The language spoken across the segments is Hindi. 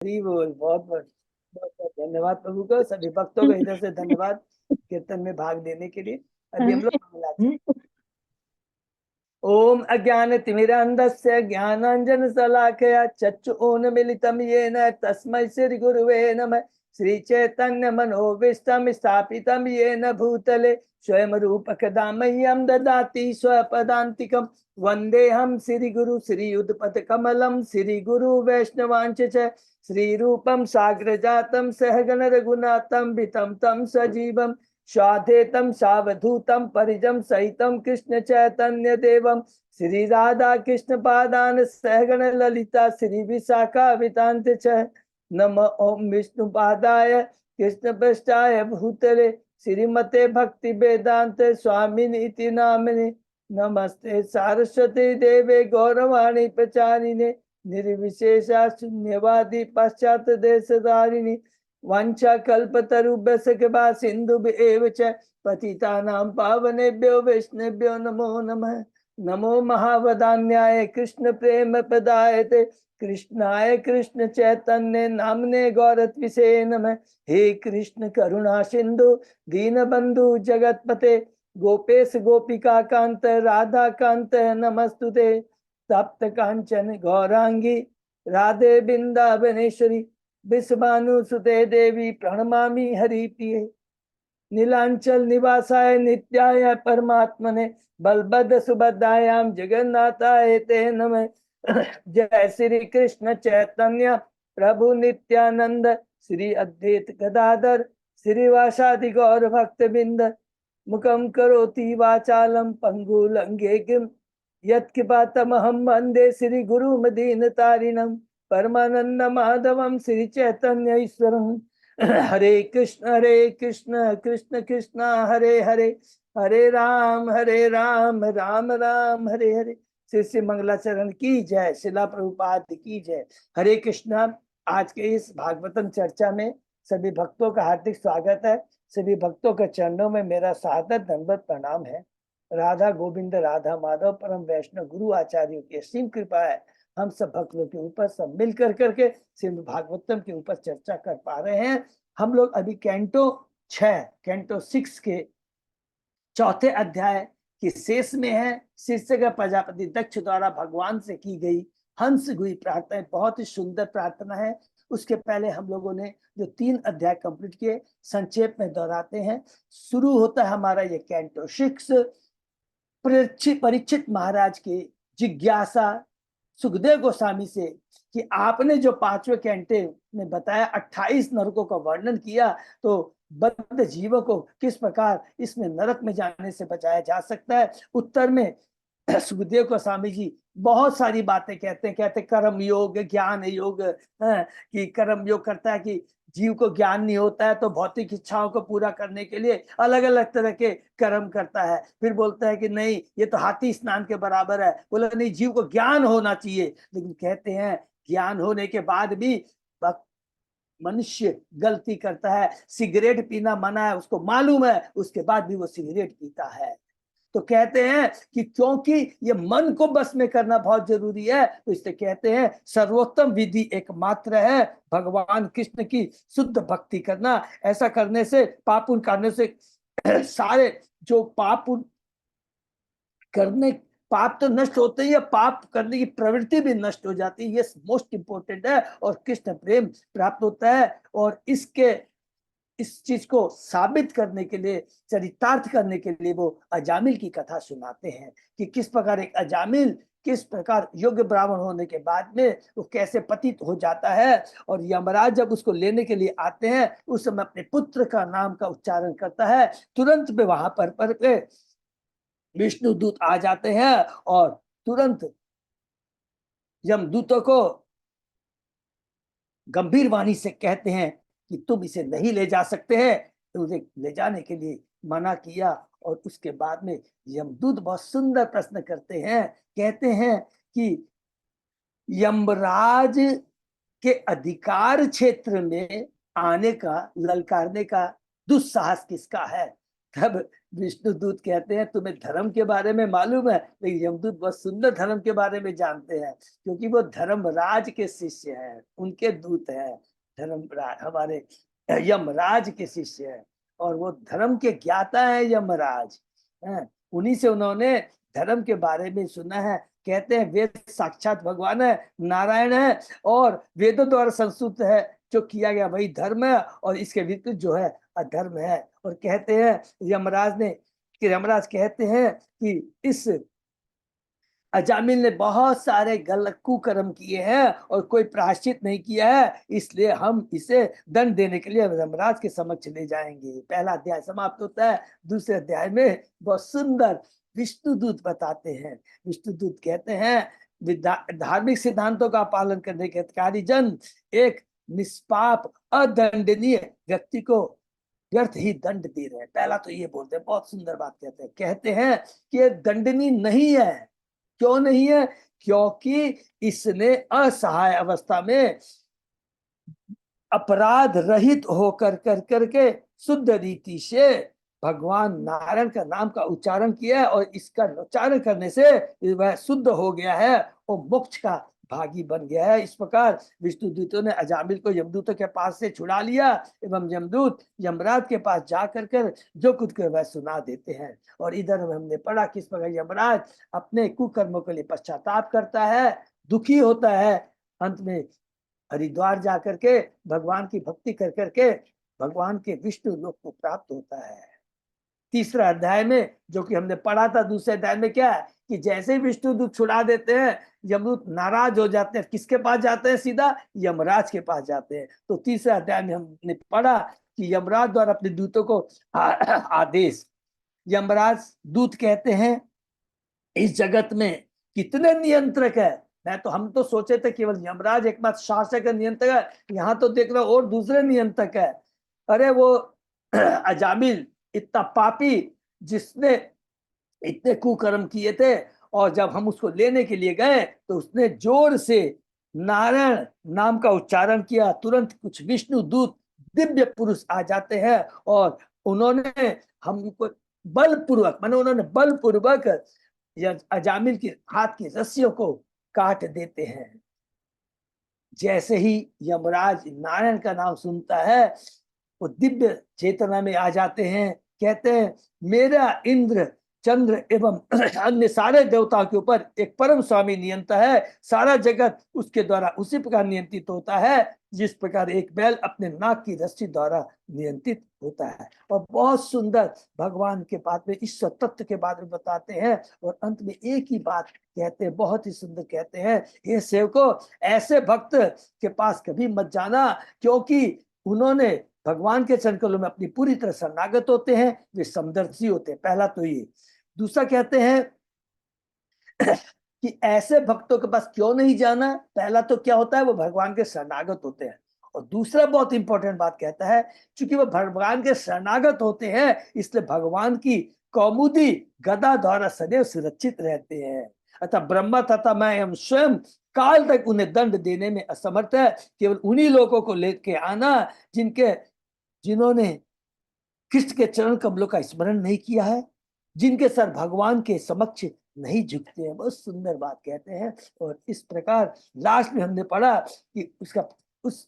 हरी बोल। बहुत बहुत बहुत बहुत धन्यवाद प्रभु को, सभी भक्तों को हृदय से धन्यवाद कीर्तन में भाग लेने के लिए। अभी हम लोग ओम अज्ञानतिमिरान्धस्य ज्ञानाञ्जनशलाकया चक्षुरुन्मीलितं येन तस्मै श्रीगुरुवे नमः। श्रीचैतन्यमनोभीष्टं स्थापितं येन भूतले स्वयं रूपकदा मह्यं ददाति स्वपदान्तिकं। वन्देऽहं श्रीगुरु श्रीयुतपथकमलं श्रीगुरु वैष्णवांश्च च श्रीरूपं साग्रजातं सहगण रघुनाथं वितं तं सजीवं स्वाधेतं सावधूतं परिजं सहितं कृष्ण चैतन्य देवं श्री राधा कृष्ण पादान सहगण ललिता श्री विशाखा वितांत च। नम ओम विष्णु पादाय कृष्ण पृष्ठाय भूतले श्रीमते भक्ति वेदांत स्वामिनी इति नामिने। नमस्ते सारस्वती देवे गौरवाणी प्रचारिणे निर्विशेषा शून्यवादी पाश्चात देशधारिणी वांछा कल्पतरुभ्यश्च कृपा सिन्धुभ्येव च पतितानां पावनेभ्यो वैष्णवेभ्यो नमो नमः। नमो महावदान्याय कृष्ण प्रेम प्रदायते कृष्णाय कृष्ण चैतन्य नामने गौरत्विषे नमः। हे कृष्ण करुणा सिंधु दीनबंधु जगतपते गोपेश गोपिका कांत राधा कांत नमस्तुते। तप्त कांचन गौरांगी राधे बिंदावनेश्वरी विश्वानुसुते देवी प्रणमामि हरिप्रिये। नीलांचल निवासाय नित्याय परमात्मने बलभद्र सुभद्रायां जगन्नाथाय ते नमः। जय श्री कृष्ण चैतन्य प्रभु नित्यानंद श्री अद्वैत गदाधर श्रीवासादि गौर भक्त बिंद मुखम करोति वाचालम पंगुलंघेगिम यत्कृपातमहं वंदे श्री गुरु मदीनतारिणम परमानंद माधवम श्री चैतन्य ईश्वरम। हरे कृष्ण कृष्ण कृष्ण हरे हरे हरे राम राम राम हरे हरे। श्री श्री मंगलाचरण की जय, शिला प्रभुपाद की जय। हरे कृष्णा। आज के इस भागवतम चर्चा में सभी भक्तों का हार्दिक स्वागत है। सभी भक्तों के चरणों में मेरा सादर दंडवत प्रणाम है। राधा गोविंद राधा माधव परम वैष्णव गुरु आचार्यों की असीम कृपा है हम सब भक्तों के ऊपर, सब मिल करके श्रीमद् भागवतम के ऊपर चर्चा कर पा रहे हैं। हम लोग अभी कैंटो 6 के चौथे अध्याय की शेष में है। शीर्षक प्रजापति दक्ष द्वारा भगवान से की गई हंस हुई प्रार्थना, बहुत ही सुंदर प्रार्थना है। उसके पहले हम लोगों ने जो 3 अध्याय कंप्लीट किए संक्षेप में दोहराते हैं। शुरू होता है हमारा ये कैंटो 6 परीक्षित महाराज की जिज्ञासा सुखदेव गोस्वामी से कि आपने जो 5वें कैंटे में बताया 28 नरकों का वर्णन किया, तो बद्ध जीवों को किस प्रकार इसमें नरक में जाने से बचाया जा सकता है। उत्तर में सुखदेव गोस्वामी जी बहुत सारी बातें कहते कर्म योग ज्ञान योग, कि कर्म योग करता है कि जीव को ज्ञान नहीं होता है तो भौतिक इच्छाओं को पूरा करने के लिए अलग अलग तरह के कर्म करता है। फिर बोलता है कि नहीं ये तो हाथी स्नान के बराबर है। बोला नहीं, जीव को ज्ञान होना चाहिए। लेकिन कहते हैं ज्ञान होने के बाद भी मनुष्य गलती करता है। सिगरेट पीना मना है, उसको मालूम है, उसके बाद भी वो सिगरेट पीता है। तो कहते हैं कि क्योंकि ये मन को बस में करना बहुत जरूरी है, तो इससे कहते हैं सर्वोत्तम विधि एकमात्र है भगवान कृष्ण की शुद्ध भक्ति करना। ऐसा करने से पाप पुण्य करने से सारे जो पाप तो नष्ट होते ही, पाप करने की प्रवृत्ति भी नष्ट हो जाती है। ये मोस्ट इंपोर्टेंट है और कृष्ण प्रेम प्राप्त होता है। और इस चीज को साबित करने के लिए, चरितार्थ करने के लिए वो अजामिल की कथा सुनाते हैं कि किस प्रकार एक अजामिल किस प्रकार योग्य ब्राह्मण होने के बाद में वो कैसे पतित हो जाता है। और यमराज जब उसको लेने के लिए आते हैं उस समय अपने पुत्र का नाम का उच्चारण करता है, तुरंत में वहां पर विष्णु दूत आ जाते हैं और तुरंत यमदूतों को गंभीर वाणी से कहते हैं कि तुम इसे नहीं ले जा सकते हैं। तो उसे ले जाने के लिए मना किया। और उसके बाद में यमदूत बहुत सुंदर प्रश्न करते हैं, कहते हैं कि यमराज के अधिकार क्षेत्र में आने का, ललकारने का दुस्साहस किसका है। तब विष्णुदूत कहते हैं तुम्हें धर्म के बारे में मालूम है, लेकिन यमदूत बहुत सुंदर धर्म के बारे में जानते हैं, क्योंकि वो धर्मराज के शिष्य हैं, उनके दूत हैं। धर्मराज हमारे यमराज के शिष्य हैं, और वो धर्म के ज्ञाता है यमराज हैं। उन्हीं से उन्होंने धर्म के बारे में सुना है। कहते हैं वेद साक्षात भगवान है, नारायण है, और वेदों द्वारा संस्तुत है, जो किया गया वही धर्म है, और इसके विपरीत जो है अधर्म है। और कहते हैं यमराज कहते हैं कि इस अजामिल ने बहुत सारे गलत कुकर्म किए हैं और कोई प्रायश्चित नहीं किया है, इसलिए हम इसे दंड देने के लिए यमराज के समक्ष ले जाएंगे। पहला अध्याय समाप्त होता है। दूसरे अध्याय में बहुत सुंदर विष्णुदूत बताते हैं। विष्णुदूत कहते हैं धार्मिक सिद्धांतों का पालन करने के अधिकारी जन एक निष्पाप अदंडनीय व्यक्ति को व्यर्थ ही दंड दे रहे हैं। पहला तो ये बोलते हैं, बहुत सुंदर बात कहते हैं कि दंडनीय नहीं है। क्यों नहीं है? क्योंकि इसने असहाय अवस्था में अपराध रहित होकर कर करके शुद्ध रीति से भगवान नारायण का नाम का उच्चारण किया है, और इसका उच्चारण करने से वह शुद्ध हो गया है और मोक्ष का भागी बन गया है। इस प्रकार विष्णुदूतों ने अजामिल को यमदूतों के पास से छुड़ा लिया, एवं यमदूत यमराज के पास जाकर कर जो कुछ के वह सुना देते हैं। और इधर हमने पढ़ा किस प्रकार यमराज अपने कुकर्मों के लिए पश्चाताप करता है, दुखी होता है, अंत में हरिद्वार जाकर के भगवान की भक्ति कर करके भगवान के विष्णु लोक को प्राप्त होता है। तीसरा अध्याय में जो कि हमने पढ़ा था, दूसरे अध्याय में क्या है कि जैसे ही विष्णुदूत छुड़ा देते हैं, यमदूत नाराज हो जाते हैं, किसके पास जाते हैं? सीधा यमराज के पास जाते हैं। तो तीसरे अध्याय में हमने पढ़ा कि यमराज द्वारा अपने दूतों को आदेश, यमराज दूत कहते हैं इस जगत में कितने नियंत्रक है। हम तो सोचे थे केवल यमराज एकमात्र शासक नियंत्रक है, यहाँ तो देख रहे हो और दूसरे नियंत्रक है। अरे वो अजामिल इतना पापी, जिसने इतने कुकर्म किए थे, और जब हम उसको लेने के लिए गए तो उसने जोर से नारायण नाम का उच्चारण किया। तुरंत कुछ विष्णु दूत दिव्य पुरुष आ जाते हैं, और उन्होंने हमको बलपूर्वक, माने उन्होंने बलपूर्वक अजामिल के हाथ की रस्सियों को काट देते हैं। जैसे ही यमराज नारायण का नाम सुनता है, वो दिव्य चेतना में आ जाते हैं। कहते हैं मेरा इंद्र चंद्र एवं अन्य सारे देवताओं के ऊपर एक परम स्वामी नियंता है, सारा जगत उसके द्वारा उसी प्रकार नियंत्रित होता है जिस प्रकार एक बैल अपने नाक की रस्सी द्वारा नियंत्रित होता है। और बहुत सुंदर भगवान के बाद में ईश्वर तत्व के बारे में बताते हैं, और अंत में एक ही बात कहते हैं, बहुत ही सुंदर कहते हैं, हे सेवको, ऐसे भक्त के पास कभी मत जाना, क्योंकि उन्होंने भगवान के चरणकमलों में अपनी पूरी तरह शरणागत होते हैं, वे समदर्शी होते हैं। पहला तो ये। दूसरा कहते हैं कि ऐसे भक्तों के पास क्यों नहीं जाना। पहला तो क्या होता है, वो भगवान के शरणागत होते हैं। और दूसरा बहुत इंपॉर्टेंट बात कहता है, क्योंकि वो भगवान के शरणागत होते हैं, इसलिए भगवान की कौमुदी गदा द्वारा सदैव सुरक्षित रहते हैं। अतः ब्रह्मा तथा मैं हम स्वयं काल तक उन्हें दंड देने में असमर्थ है। केवल उन्हीं लोगों को लेके आना जिन्होंने कृष्ण के चरण कमलों का स्मरण नहीं किया है, जिनके सर भगवान के समक्ष नहीं झुकते हैं। बहुत सुंदर बात कहते हैं। और इस प्रकार लास्ट में हमने पढ़ा कि उस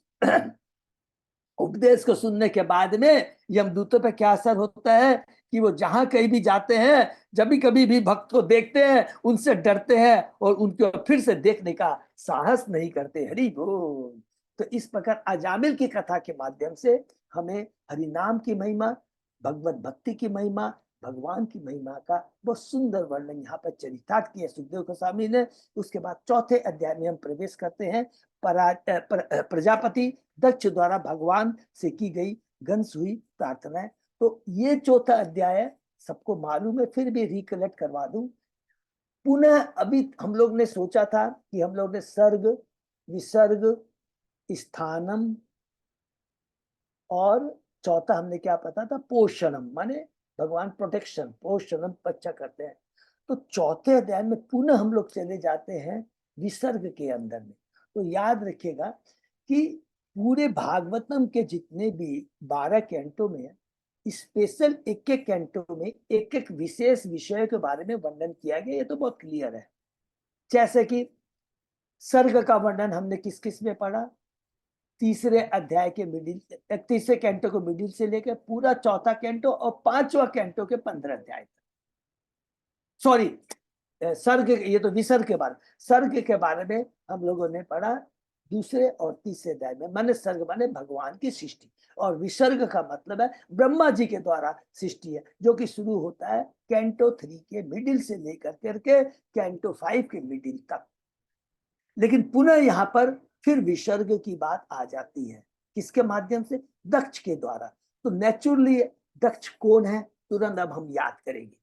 उपदेश को सुनने के बाद में यमदूतों पर क्या असर होता है कि वो जहां कहीं भी जाते हैं, जब भी कभी भी भक्त को देखते हैं, उनसे डरते हैं और उनको फिर से देखने का साहस नहीं करते। हरि बोल। तो इस प्रकार अजामिल की कथा के माध्यम से हमें हरि नाम की महिमा, भगवत भक्ति की महिमा, भगवान की महिमा का बहुत सुंदर वर्णन यहाँ पर चरितार्थ किया सुखदेव गोस्वामी ने। उसके बाद चौथे अध्याय में हम प्रवेश करते हैं। प्रजापति दक्ष द्वारा भगवान से की गई गंसुई प्रार्थनाएं। तो ये चौथा अध्याय सबको मालूम है, फिर भी रिकलेक्ट करवा दूं पुनः। अभी हम लोग ने सोचा था कि हम लोग ने सर्ग, विसर्ग, स्थानम, और चौथा हमने क्या पता था, पोषणम, माने भगवान प्रोटेक्शन, पोषणम पच्चा करते हैं। तो चौथे अध्याय में पुनः हम लोग चले जाते हैं विसर्ग के अंदर में। तो याद रखिएगा कि पूरे भागवतम के जितने भी 12 कैंटों में स्पेशल एक एक कैंटो में एक एक विशेष विषय के बारे में वर्णन किया गया, ये तो बहुत क्लियर है। जैसे कि सर्ग का वर्णन हमने किस किस में पढ़ा, तीसरे अध्याय के मिडिल, तीसरे कैंटो को मिडिल से लेकर पूरा चौथा कैंटो और पांचवा कैंटो के 15 अध्याय तक। सॉरी, सर्ग, ये तो विसर्ग के बारे, सर्ग के बारे में हम लोगों ने पढ़ा दूसरे और तीसरे अध्याय में। माने सर्ग माने भगवान की सृष्टि, और विसर्ग का मतलब है ब्रह्मा जी के द्वारा सृष्टि है, जो कि शुरू होता है कैंटो 3 के मिडिल से लेकर करके कैंटो 5 के मिडिल तक। लेकिन पुनः यहाँ पर फिर विसर्ग की बात आ जाती है, किसके माध्यम से? दक्ष के द्वारा। तो नेचुरली दक्ष कौन है, तुरंत अब हम याद करेंगे।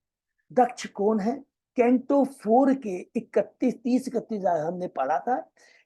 दक्ष कौन है? कैंटो 4 के 31 हमने पढ़ा था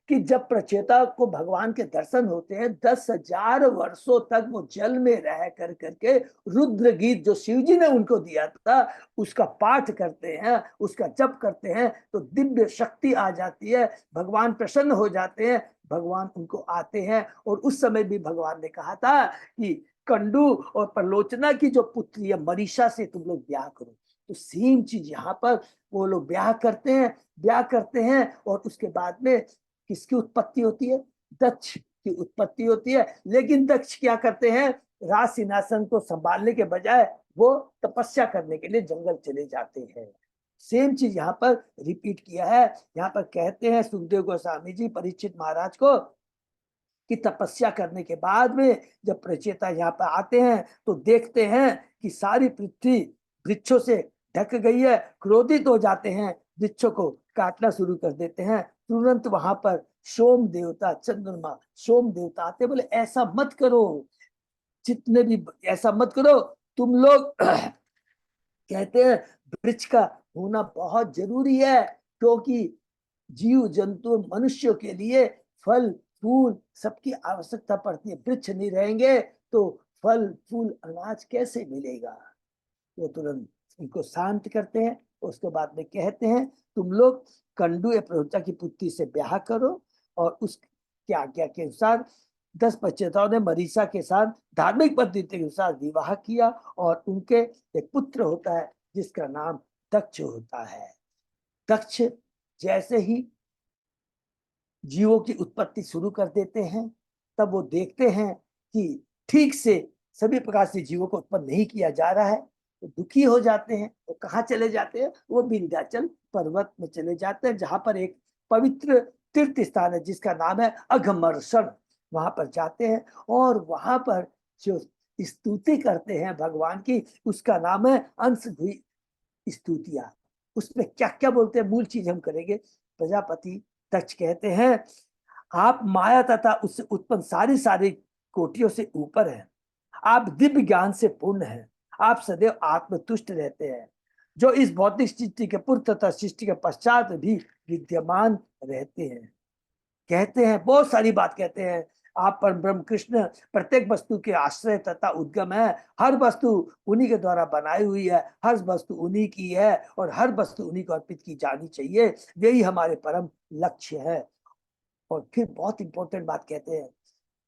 कि जब प्रचेता को भगवान के दर्शन होते हैं, 10,000 वर्षों तक वो जल में रह कर करके रुद्र गीत जो शिव जी ने उनको दिया था उसका पाठ करते हैं, उसका जप करते हैं, तो दिव्य शक्ति आ जाती है, भगवान प्रसन्न हो जाते हैं, भगवान उनको आते हैं। और उस समय भी भगवान ने कहा था कि कंडू और प्रलोचना की जो पुत्री है मरीषा से तुम लोग ब्याह करो। तो सेम चीज यहाँ पर वो लोग ब्याह करते हैं और उसके बाद में किसकी उत्पत्ति होती है? दक्ष की उत्पत्ति होती है। लेकिन दक्ष क्या करते हैं? राज सिंहासन को संभालने के बजाय वो तपस्या करने के लिए जंगल चले जाते हैं। सेम चीज यहाँ पर रिपीट किया है। यहाँ पर कहते हैं सुखदेव गोस्वामी जी परीक्षित महाराज को कि तपस्या करने के बाद में जब प्रचेता यहाँ पर आते हैं तो देखते हैं कि सारी पृथ्वी वृक्षों से ढक गई है, क्रोधित हो जाते हैं, वृक्षों को काटना शुरू कर देते हैं। तुरंत वहां पर सोम देवता, चंद्रमा सोम देवता आते, बोले ऐसा मत करो, जितने भी ऐसा मत करो तुम लोग कहते हैं वृक्ष का होना बहुत जरूरी है, क्योंकि जीव जंतु मनुष्यों के लिए फल फूल सबकी आवश्यकता पड़ती है। वृक्ष नहीं रहेंगे तो फल फूल अनाज कैसे मिलेगा? वो तुरंत उनको शांत करते हैं। उसके बाद में कहते हैं तुम लोग कंडू या प्रवृत्ता की पुत्री से ब्याह करो। और उसकी आज्ञा के अनुसार 10 प्रचेताओं ने मरीषा के साथ धार्मिक पद्धति के अनुसार विवाह किया और उनके एक पुत्र होता है जिसका नाम दक्ष होता है। दक्ष जैसे ही जीवों की उत्पत्ति शुरू कर देते हैं, तब वो देखते हैं कि ठीक से सभी प्रकार से जीवों को उत्पन्न नहीं किया जा रहा है, तो दुखी हो जाते हैं। वो कहाँ चले जाते हैं? वो विंध्याचल पर्वत में चले जाते हैं, जहां पर एक पवित्र तीर्थ स्थान है जिसका नाम है अघमर्षण। वहां पर जाते हैं और वहां पर जो स्तुति करते हैं भगवान की, उसका नाम है अंश स्तुतिया। उसमें क्या क्या बोलते हैं, मूल चीज हम करेंगे। प्रजापति दक्ष कहते हैं आप माया तथा उससे उत्पन्न सारी सारी कोटियों से ऊपर हैं, आप दिव्य ज्ञान से पूर्ण हैं, आप सदैव आत्मतुष्ट रहते हैं, जो इस भौतिक सृष्टि के पूर्व तथा सृष्टि के पश्चात भी विद्यमान रहते हैं। कहते हैं बहुत सारी बात कहते हैं, आप पर ब्रह्म कृष्ण प्रत्येक वस्तु के आश्रय तथा उद्गम है, हर वस्तु उन्हीं के द्वारा बनाई हुई है, हर वस्तु उन्हीं की है और हर वस्तु उन्हीं को अर्पित की जानी चाहिए, यही हमारे परम लक्ष्य है। और फिर बहुत इंपॉर्टेंट बात कहते हैं,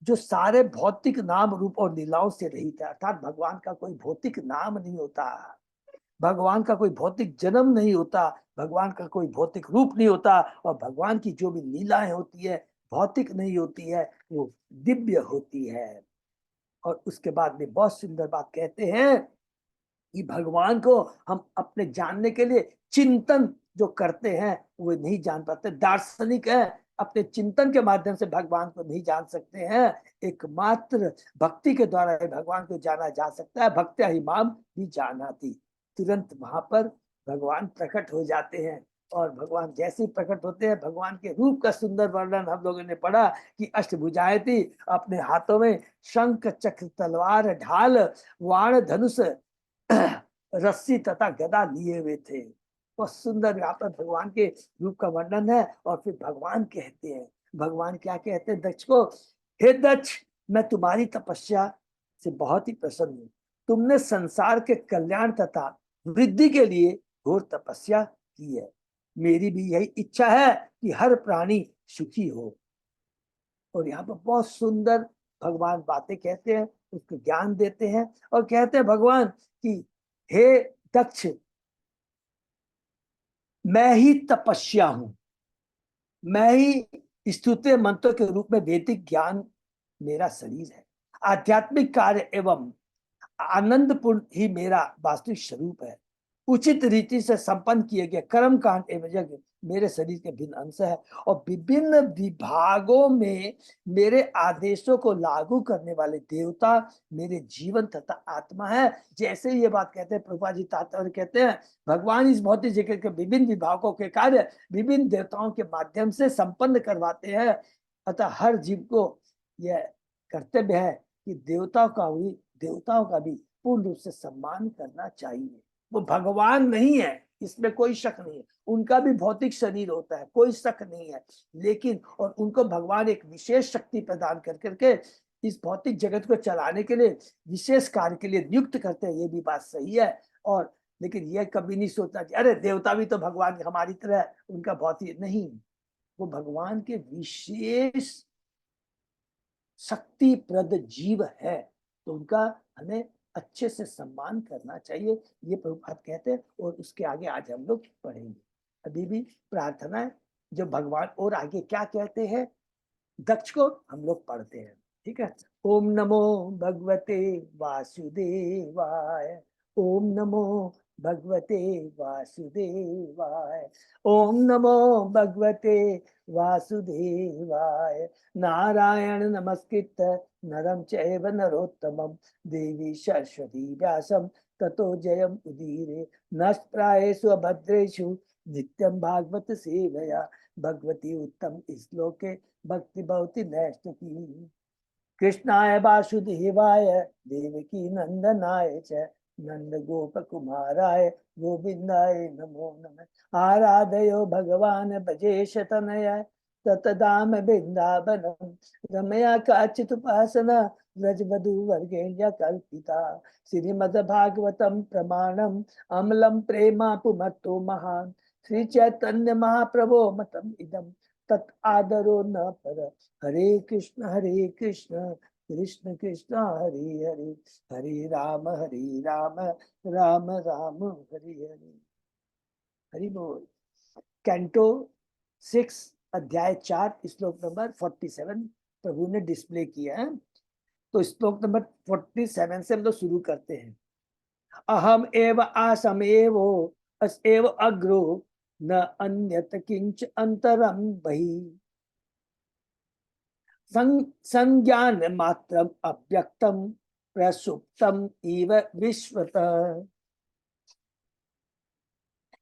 जो सारे भौतिक नाम रूप और लीलाओं से रहित है, अर्थात भगवान का कोई भौतिक नाम नहीं होता, भगवान का कोई भौतिक जन्म नहीं होता, भगवान का कोई भौतिक रूप नहीं होता, और भगवान की जो भी लीलाएं होती है भौतिक नहीं होती है, वो दिव्य होती है। और उसके बाद में बहुत सुंदर बात कहते हैं कि भगवान को हम अपने जानने के लिए चिंतन जो करते हैं वो नहीं जान पाते। दार्शनिक है, अपने चिंतन के माध्यम से भगवान को नहीं जान सकते हैं, एकमात्र भक्ति के द्वारा भगवान को जाना जा सकता है। भक्त्या ही माम भी जाना थी, तुरंत वहां पर भगवान प्रकट हो जाते हैं। और भगवान जैसे ही प्रकट होते हैं, भगवान के रूप का सुंदर वर्णन हम लोगों ने पढ़ा कि अष्टभुजाएं थी, अपने हाथों में शंख चक्र तलवार ढाल वाण धनुष रस्सी तथा गदा लिए हुए थे। बहुत सुंदर यहाँ पर भगवान के रूप का वर्णन है। और फिर भगवान कहते हैं, भगवान क्या कहते हैं दक्ष को, हे दक्ष मैं तुम्हारी तपस्या से बहुत ही प्रसन्न हूँ, तुमने संसार के कल्याण तथा वृद्धि के लिए घोर तपस्या की है, मेरी भी यही इच्छा है कि हर प्राणी सुखी हो। और यहाँ पर बहुत सुंदर भगवान बातें कहते हैं। उसको ज्ञान देते हैं और कहते हैं भगवान कि हे दक्ष, मैं ही तपस्या हूं, मैं ही स्तुत्य मंत्र के रूप में वैदिक ज्ञान मेरा शरीर है, आध्यात्मिक कार्य एवं आनंदपूर्ण ही मेरा वास्तविक स्वरूप है। उचित रीति से संपन्न किए गए कर्म कांड एवं यज्ञ मेरे शरीर के भिन्न अंश है और विभिन्न विभागों में मेरे आदेशों को लागू करने वाले देवता मेरे जीवन तथा आत्मा है। जैसे ये बात कहते हैं प्रभुपाद जी तात्पर्य कहते हैं, भगवान इस भौतिक जगत के विभिन्न विभागों के कार्य विभिन्न देवताओं के माध्यम से संपन्न करवाते हैं। अतः हर जीव को यह कर्तव्य है कि देवताओं का भी पूर्ण रूप से सम्मान करना चाहिए। वो भगवान नहीं है, इसमें कोई शक नहीं है, उनका भी भौतिक शरीर होता है, कोई शक नहीं है, लेकिन और उनको भगवान एक विशेष शक्ति प्रदान कर करके इस भौतिक जगत को चलाने के लिए विशेष कार्य के लिए नियुक्त करते हैं, ये भी बात सही है। और लेकिन यह कभी नहीं सोचना कि अरे देवता भी तो भगवान हमारी तरह उनका भौतिक नहीं, वो भगवान के विशेष शक्तिप्रद जीव है, तो उनका हमें अच्छे से सम्मान करना चाहिए, ये प्रभुपाद कहते हैं। और उसके आगे आज हम लोग पढ़ेंगे। अभी भी प्रार्थना है, जो भगवान और आगे क्या कहते हैं दक्ष को हम लोग पढ़ते हैं, ठीक है। ओम नमो भगवते वासुदेवाय, ओम नमो भगवते वासुदेवाय, ओम नमो भगवते वासुदेवाय। नारायण नमस्कृत नरं चैव नरोत्तमं देवी सरस्वती व्यासं ततो जयम् उदीरे। नष्टप्रायेषु अभद्रेषु नित्यं भागवत सेवया, भगवती उत्तम श्लोके भक्ति भवति नैष्ठिकी। कृष्णाय वासुदेवाय देवकी नंदनाय च नंद गोप कुमाराय गोविंदाय नमो नमः। आराधयो भगवान भजेश तनय ततदाम वृंदावनम रमया काचित उपासना व्रजवधू वर्गेण्य कल्पिता। श्रीमद्भागवतम प्रमाणम अमलम प्रेमा पुमत्तो महान श्री चैतन्य महाप्रभो मतम इदम तत् आदरो न पर। हरे कृष्ण कृष्ण कृष्ण हरे हरे, हरे राम राम राम हरे हरे। हरि बोल। कैंटो 6 अध्याय 4 श्लोक नंबर 47 प्रभु ने डिस्प्ले किया है। तो श्लोक नंबर 47 से हम लोग शुरू करते हैं। अहम एव आसम एवो अस एव अग्रो न अन्यत किंच अंतरम बहि। संज्ञान मात्रम अव्यक्तम प्रसुप्तम इव विश्वतः।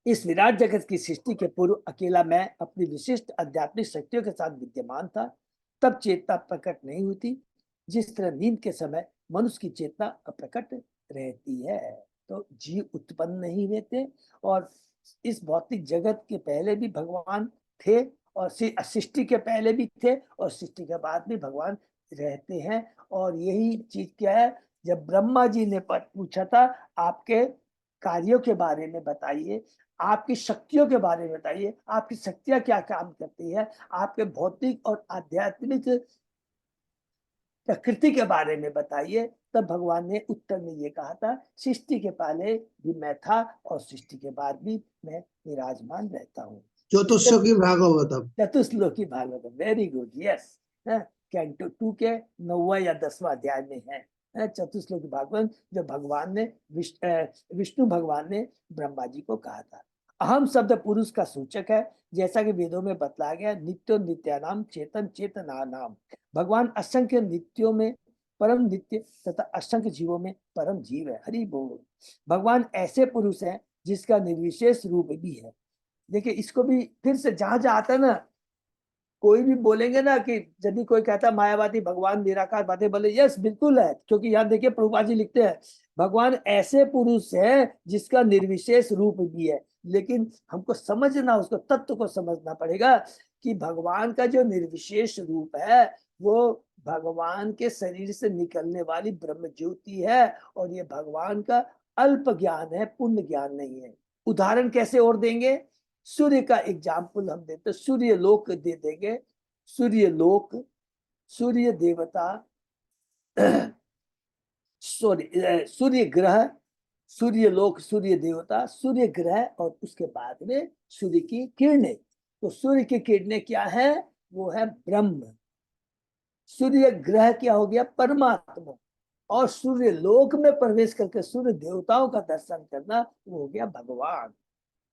इस विराट जगत की सृष्टि के पूर्व अकेला मैं अपनी विशिष्ट आध्यात्मिक शक्तियों के साथ विद्यमान था। तब चेतना प्रकट नहीं हुई, जिस तरह नींद के समय मनुष्य की चेतना अप्रकट रहती है। तो जीव उत्पन्न नहीं हुए थे और इस भौतिक जगत के पहले भी भगवान थे और सृष्टि के पहले भी थे और सृष्टि के बाद भी भगवान रहते हैं। और यही चीज क्या है, जब ब्रह्मा जी ने पूछा था आपके कार्यों के बारे में बताइए, आपकी शक्तियों के बारे में बताइए, आपकी शक्तियां क्या काम करती है, आपके भौतिक और आध्यात्मिक प्रकृति के बारे में बताइए, तब भगवान ने उत्तर में ये कहा था सृष्टि के पहले भी मैं था और सृष्टि के बाद भी मैं विराजमान रहता हूँ। Chatushloki Bhagavatam, Chatushloki Bhagavatam, very good, yes. Canto 2 के 9वां या 10वां अध्याय में है चतुश्लोकी भागवत, जो भगवान ने विष्णु भगवान ने ब्रह्मा जी को कहा था। अहम शब्द पुरुष का सूचक है, जैसा कि वेदों में बतलाया गया। नित्यो नित्यानाम चेतन चेतना नाम। भगवान असंख्य नित्यों में परम नित्य तथा असंख्य जीवों में परम जीव है। हरि बोल। भगवान ऐसे पुरुष हैं जिसका निर्विशेष रूप भी है। देखिए इसको भी फिर से जहां जहां आता है ना, कोई भी बोलेंगे ना कि यदि कोई कहता मायावादी भगवान निराकार बातें बोले, यस बिल्कुल है, क्योंकि यहाँ देखिए प्रभुपाद जी लिखते हैं भगवान ऐसे पुरुष है जिसका निर्विशेष रूप भी है। लेकिन हमको समझना, उसको तत्व को समझना पड़ेगा कि भगवान का जो निर्विशेष रूप है वो भगवान के शरीर से निकलने वाली ब्रह्म ज्योति है और ये भगवान का अल्प ज्ञान है, पूर्ण ज्ञान नहीं है। उदाहरण कैसे और देंगे, सूर्य का एग्जाम्पल हम देते, सूर्य लोक दे देंगे। सूर्य लोक, सूर्य देवता सूर्य ग्रह, सूर्य लोक, सूर्य देवता, सूर्य ग्रह और उसके बाद में सूर्य की किरणें। तो सूर्य की किरणें क्या है? वो है ब्रह्म। सूर्य ग्रह क्या हो गया? परमात्मा। और सूर्य लोक में प्रवेश करके सूर्य देवताओं का दर्शन करना वो हो गया भगवान।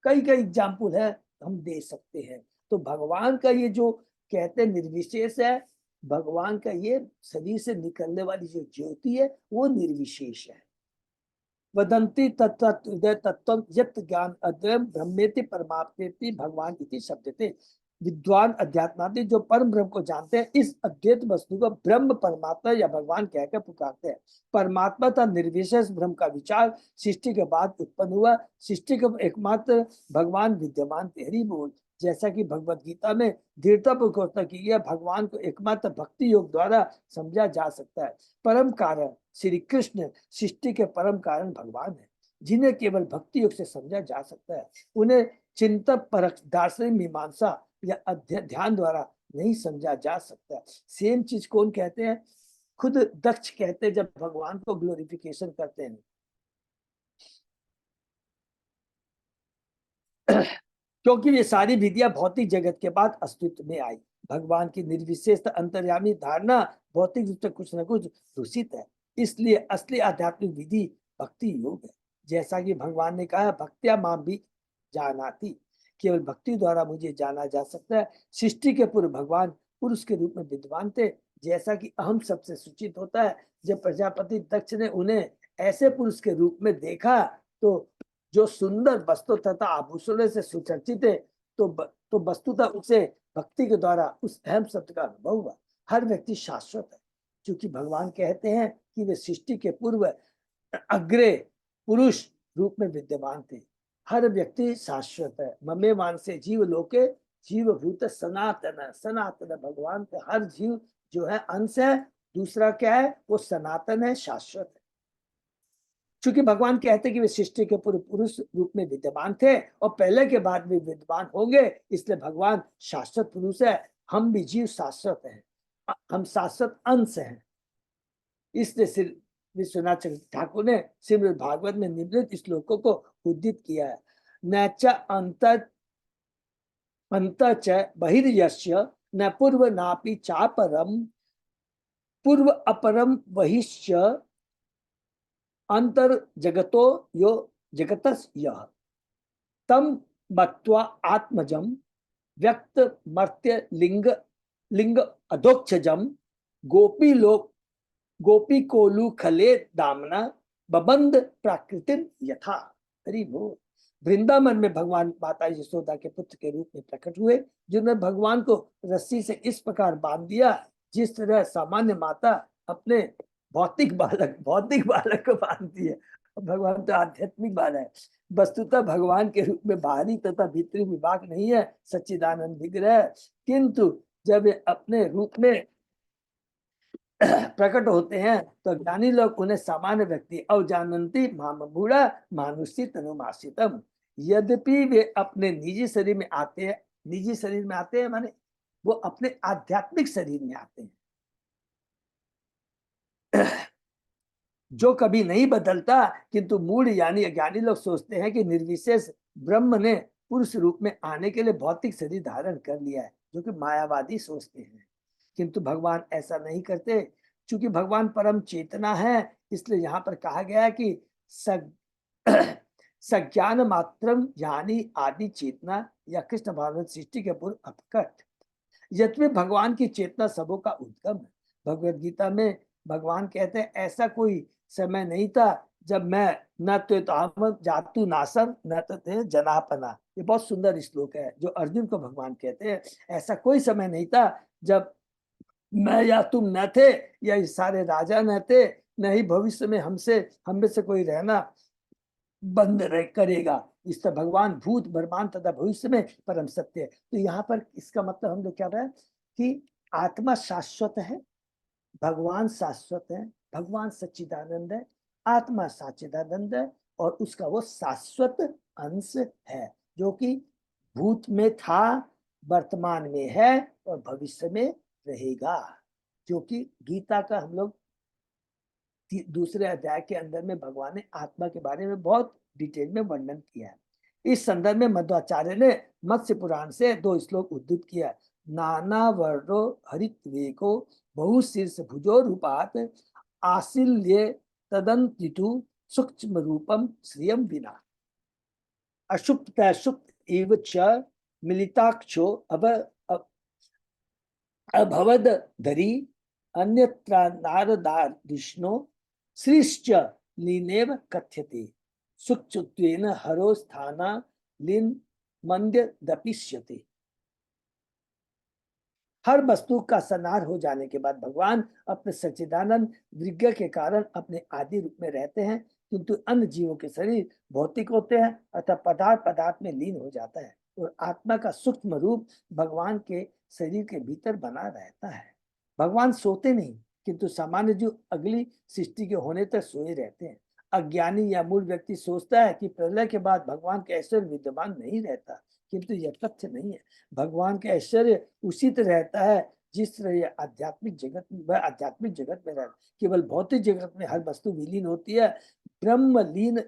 कई कई एग्जाम्पल है हम दे सकते हैं। तो भगवान का ये जो कहते हैं निर्विशेष है, भगवान का ये शरीर से निकलने वाली जो ज्योति है वो निर्विशेष है। वदंती तत्व तत्व यत् ज्ञान अद्वयम ब्रह्मेति परमाप्तेति भगवान इति शब्दते। विद्वान अध्यात्मादि जो परम ब्रह्म को जानते हैं इस अद्वैत वस्तु को ब्रह्म परमात्मा या भगवान कहकर पुकारते हैं। परमात्मा तथा निर्विशेष ब्रह्म का विचार सृष्टि के बाद उत्पन्न हुआ। सृष्टि के एकमात्र भगवान विद्यमान तेहरी बोल। जैसा कि भगवत गीता में दृढ़तापूर्वक घोषणा की गई, भगवान को एकमात्र भक्ति योग द्वारा समझा जा सकता है। परम कारण श्री कृष्ण सृष्टि के परम कारण भगवान है, जिन्हें केवल भक्ति योग से समझा जा सकता है। उन्हें चिंतक परख दार्शनिक मीमांसा या ध्यान द्वारा नहीं समझा जा सकता। सेम चीज कौन कहते हैं? खुद दक्ष कहते हैं जब भगवान को ग्लोरिफिकेशन करते हैं। क्योंकि ये सारी विधियां भौतिक जगत के बाद अस्तित्व में आई। भगवान की निर्विशेष अंतर्यामी धारणा भौतिक रूप से कुछ न कुछ दूषित है। इसलिए असली आध्यात्मिक विधि भक्ति योग है। जैसा कि भगवान ने कहा, भक्त्या मां भी जानाति, केवल भक्ति द्वारा मुझे जाना जा सकता है। सृष्टि के पूर्व भगवान पुरुष के रूप में विद्वान थे, जैसा कि अहम सबसे सूचित होता है। जब प्रजापति दक्ष ने उन्हें ऐसे पुरुष के रूप में देखा तो जो सुंदर वस्त्र तथा आभूषणों से सुचर्चित है, तो वस्तुतः उसे भक्ति के द्वारा उस अहम सत्य का अनुभव हुआ। हर व्यक्ति शाश्वत है, क्योंकि भगवान कहते हैं कि वे सृष्टि के पूर्व अग्रे पुरुष रूप में विद्यमान थे। हर व्यक्ति शाश्वत है। ममे मानसे जीव लोके जीव भूत सनातन। सनातन भगवान के हर जीव जो है अंश है। दूसरा क्या है? वो सनातन है, शाश्वत है। चूंकि भगवान कहते हैं कि वे सृष्टि के पूर्व पुरुष रूप में विद्यमान थे और पहले के बाद भी विद्यमान होंगे, इसलिए भगवान शाश्वत पुरुष है। हम भी जीव शाश्वत हैं, हम शाश्वत अंश हैं। इसलिए श्री विश्वनाथ चक्रवर्ती ठाकुर ने श्रीमद् भागवत में निम्नलिखित श्लोकों को उद्धृत किया है। न च अंत च बहिर्यस्य न पूर्व नापि चापरम पूर्व अपरम वहिष्य अंतर जगतो यो जगतस् यः तम मत्वा आत्मजम व्यक्त मर्त्य लिंग लिंग अधोक्षजम गोपी लोक गोपी कोलू खले दामना बबंद प्राकृतिक यथा। हरि बोल। वृंदावन में भगवान माता यशोदा के पुत्र के रूप में प्रकट हुए, जिन्होंने भगवान को रस्सी से इस प्रकार बांध दिया जिस तरह सामान्य माता अपने भौतिक बालक को बांधती है। भगवान तो आध्यात्मिक बालक है। वस्तुतः भगवान के रूप में बाहरी तथा भीतरी विभाग नहीं है, सच्चिदानंद विग्रह। किंतु जब वे अपने रूप में प्रकट होते हैं तो ज्ञानी लोग उन्हें सामान्य व्यक्ति अवजानंती मामूढ़ा मानुषी तनुमासितम। यद्यपि वे अपने निजी शरीर में आते हैं, निजी शरीर में आते हैं माने वो अपने आध्यात्मिक शरीर में आते हैं जो कभी नहीं बदलता। किंतु मूढ़ यानी अज्ञानी लोग सोचते हैं कि निर्विशेष ब्रह्म ने पुरुष रूप में आने के लिए भौतिक शरीर धारण कर लिया है, जो कि मायावादी सोचते हैं। किंतु भगवान ऐसा नहीं करते। क्योंकि भगवान परम चेतना है, इसलिए यहाँ पर कहा गया है कि सज्ञान मात्रम यानी आदि चेतना या कृष्ण भावना सृष्टि के पूर्व अपकट। यद्यपि भगवान की चेतना सबों का उद्गम है। भगवत गीता में भगवान कहते हैं ऐसा कोई समय नहीं था जब मैं न तो जातु नासम न तो थे जनापना। ये बहुत सुंदर श्लोक है जो अर्जुन को भगवान कहते हैं। ऐसा कोई समय नहीं था जब मैं या तुम न थे या ये सारे राजा न थे, न ही भविष्य में हम में से कोई रहना बंद करेगा। इस तरह भगवान भूत वर्तमान तथा भविष्य में परम सत्य है। तो यहाँ पर इसका मतलब हम लोग क्या है कि आत्मा शाश्वत है, भगवान शाश्वत है, भगवान सच्चिदानंद है, आत्मा सच्चिदानंद है और उसका वो शाश्वत अंश है जो कि भूत में था, वर्तमान में है और भविष्य में रहेगा। जो कि गीता का हम लोग दूसरे अध्याय के अंदर में भगवान ने आत्मा के बारे में बहुत डिटेल में वर्णन किया है। इस संदर्भ में मध्वाचार्य ने मत्स्य पुराण से 2 श्लोक उद्धृत किया। नाना वर्णो हरित्वेको बहुशीर्ष भुजो रूपात आसिल्ये तदंतितु सूक्ष्म रूपम श्रियम विना अशुप्त सुप्त एव च मिलिताक्षो अभवद धरी अन्यत्र नारदार विष्णु श्रीश्च लीनेव कथ्यते सुक्षुत्वेन हरो स्थाना लीन मंद्य दपिष्यते। हर वस्तु का संहार हो जाने के बाद भगवान अपने सच्चिदानंद विज्ञ के कारण अपने आदि रूप में रहते हैं, किंतु अन्य जीवों के शरीर भौतिक होते हैं अतः पदार्थ में लीन हो जाता है और आत्मा का सूक्ष्म रूप भगवान के शरीर के भीतर बना रहता है। भगवान सोते नहीं, किंतु सामान्य जीव अगली सृष्टि के होने तक सोए रहते हैं। अज्ञानी या मूल व्यक्ति सोचता है कि प्रलय के बाद भगवान का ऐश्वर्य विद्यमान नहीं रहता, किंतु यह तथ्य नहीं है। भगवान का ऐश्वर्य उसी तरह रहता है जिस तरह यह आध्यात्मिक जगत में रहता है। केवल भौतिक जगत में हर वस्तु विलीन होती है, ब्रह्मलीन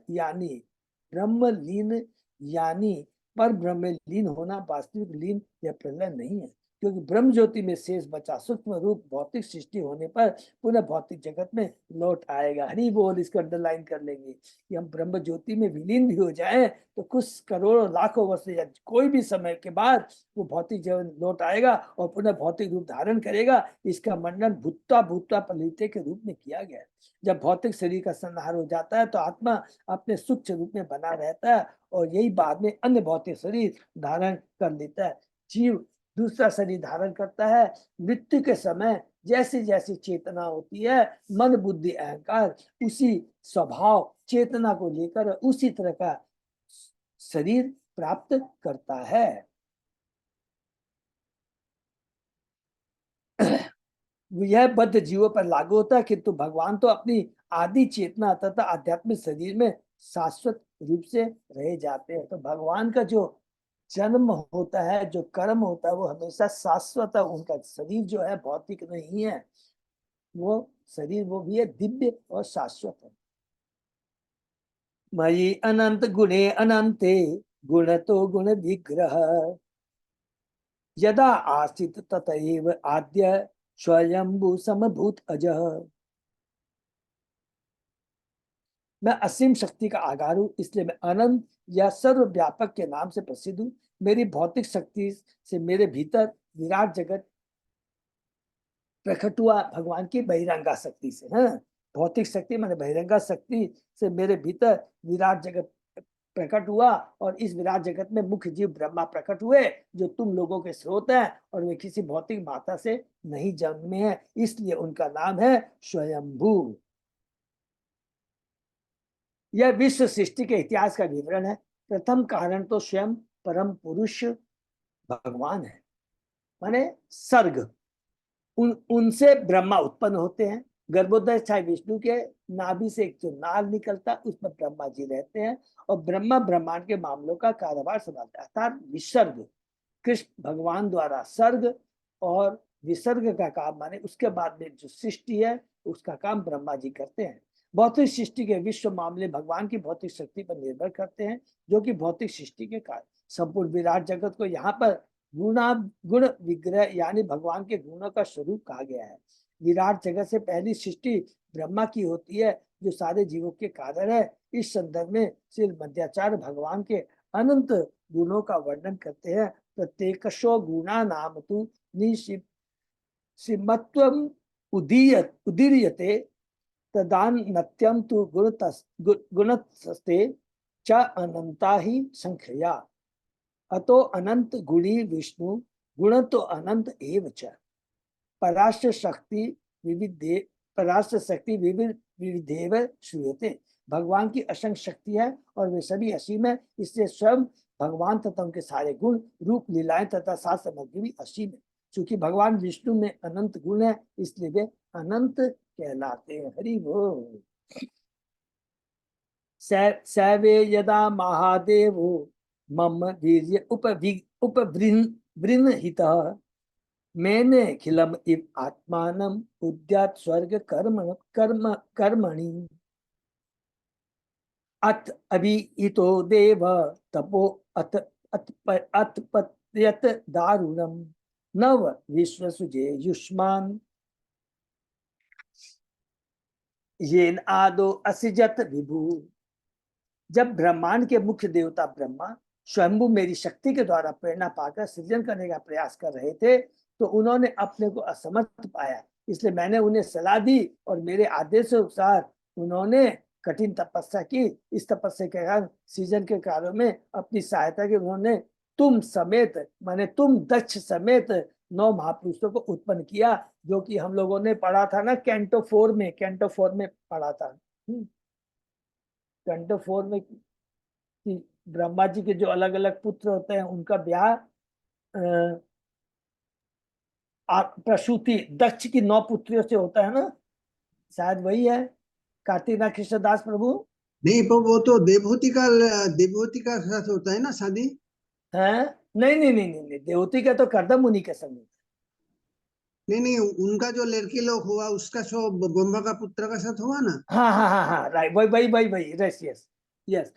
यानी पर ब्रह्म में लीन होना वास्तविक लीन या प्रलय नहीं है, क्योंकि ब्रह्म ज्योति में शेष बचा सूक्ष्म रूप भौतिक सृष्टि होने पर पुनः भौतिक जगत में लौट आएगा। हरि बोल, इसको अंडरलाइन कर लेंगे कि हम ब्रह्म ज्योति में विलीन भी हो जाएं तो कुछ करोड़ों लाखों वर्ष या कोई भी समय के बाद वो भौतिक जीवन लौट आएगा और पुनः भौतिक रूप धारण करेगा। इसका वर्णन भूत्वा पलिते के रूप में किया गया है। जब भौतिक शरीर का संहार हो जाता है तो आत्मा अपने सूक्ष्म रूप में बना रहता है और यही बाद में अन्य भौतिक शरीर धारण कर लेता है। जीव दूसरा शरीर धारण करता है। मृत्यु के समय जैसी जैसी चेतना होती है, मन बुद्धि अहंकार उसी स्वभाव चेतना को लेकर उसी तरह का शरीर प्राप्त करता है। यह बद्ध जीवों पर लागू होता है, किंतु भगवान तो अपनी आदि चेतना तथा आध्यात्मिक शरीर में शाश्वत रूप से रह जाते हैं। तो भगवान का जो जन्म होता है, जो कर्म होता है, वो हमेशा शाश्वत है। उनका शरीर जो है भौतिक नहीं है, वो शरीर वो भी है दिव्य और शाश्वत है। मयि अनंत गुणे अनंते गुण तो गुण विग्रह यदा आसित ततएव आद्य स्वयंभू समभूत अजः। मैं असीम शक्ति का आगार हूं, इसलिए मैं अनंत या सर्वव्यापक के नाम से प्रसिद्ध हूं। मेरी भौतिक शक्ति से मेरे भीतर विराट जगत प्रकट हुआ भगवान की बहिरंगा शक्ति से। हाँ, भौतिक शक्ति माने बहिरंगा शक्ति से मेरे भीतर विराट जगत प्रकट हुआ और इस विराट जगत में मुख्य जीव ब्रह्मा प्रकट हुए, जो तुम लोगों के स्रोत हैं और वे किसी भौतिक माता से नहीं जन्मे हैं, इसलिए उनका नाम है स्वयंभू। यह विश्व सृष्टि के इतिहास का विवरण है। प्रथम कारण तो स्वयं परम पुरुष भगवान है, माने सर्ग। उनसे ब्रह्मा उत्पन्न होते हैं। गर्भोदय चाहे विष्णु के नाभि से एक जो नाल निकलता है उसमें ब्रह्मा जी रहते हैं और ब्रह्मा ब्रह्मांड के मामलों का कार्यभार संभालता है, अर्थात विसर्ग। कृष्ण भगवान द्वारा सर्ग और विसर्ग का काम माने उसके बाद में जो सृष्टि है उसका काम ब्रह्मा जी करते हैं। भौतिक सृष्टि के विश्व मामले भगवान की भौतिक शक्ति पर निर्भर करते हैं, जो कि भौतिक सृष्टि के कार्य। संपूर्ण विराट जगत को यहाँ पर गुण विग्रह यानी भगवान के गुणों का स्वरूप कहा गया है। विराट जगत से पहली सृष्टि ब्रह्मा की होती है, जो सारे जीवों के कारण है। इस संदर्भ में श्री मध्वाचार्य भगवान के अनंत गुणों का वर्णन करते हैं। प्रत्येकशो गुणा नाम तु निश्चिमत्वम उदीर्यते तदान्यत्यं तु गुणतस्ते च अनंता ही संख्या। अतो अनंत गुणी विष्णु गुण तो अनंत एव च। पराशर शक्ति विविधेव श्रूयते। भगवान की असंख्य शक्ति है और वे सभी असीम है, इसलिए स्वयं भगवान तथा उनके सारे गुण रूप लीलाएं तथा शास्त्र सामग्री भी असीम है। चूंकि भगवान विष्णु में अनंत गुण है, इसलिए वे अनंत कहलाते हैं। हरि बोल। सैवे यदा महादेवो मम वीर्य उपवृन्हितः मैंने खिलम इव आत्मानम उद्यात स्वर्ग कर्मणि अत अभि इतो देव तपो अत अतपत्यत दारुणम नव विश्वसुजे युष्मान येन आदो असजत विभु। जब ब्रह्मांड के मुख्य देवता ब्रह्मा स्वयंभू मेरी शक्ति के द्वारा प्रेरणा पाकर सृजन करने का प्रयास कर रहे थे, तो उन्होंने अपने को असमर्थ पाया। इसलिए मैंने उन्हें सलाह दी और मेरे आदेश अनुसार उन्होंने कठिन तपस्या की। इस तपस्या के कारण सृजन के कार्यों में अपनी सहायता की। उन्होंने तुम समेत, माने तुम दक्ष समेत 9 महापुरुषों को उत्पन्न किया, जो कि हम लोगों ने पढ़ा था ना कैंटो 4 में पढ़ा था। कैंटो 4 में कि ब्रह्मा जी के जो अलग अलग पुत्र होते हैं उनका ब्याह प्रसूति दक्ष की 9 पुत्रियों से होता है ना, शायद वही है। कार्तिक कृष्णदास प्रभु नहीं, पर वो तो देवहूति का साथ होता है ना शादी। है। नहीं नहीं नहीं नहीं, नहीं। देवती का तो कर्दम मुनि के समय। नहीं नहीं, उनका जो लड़की लोग हुआ उसका सो ब्रह्मा का पुत्र का साथ हुआ ना। हाँ हाँ हाँ हाँ, राइट, वही वही वही वही, यस यस यस।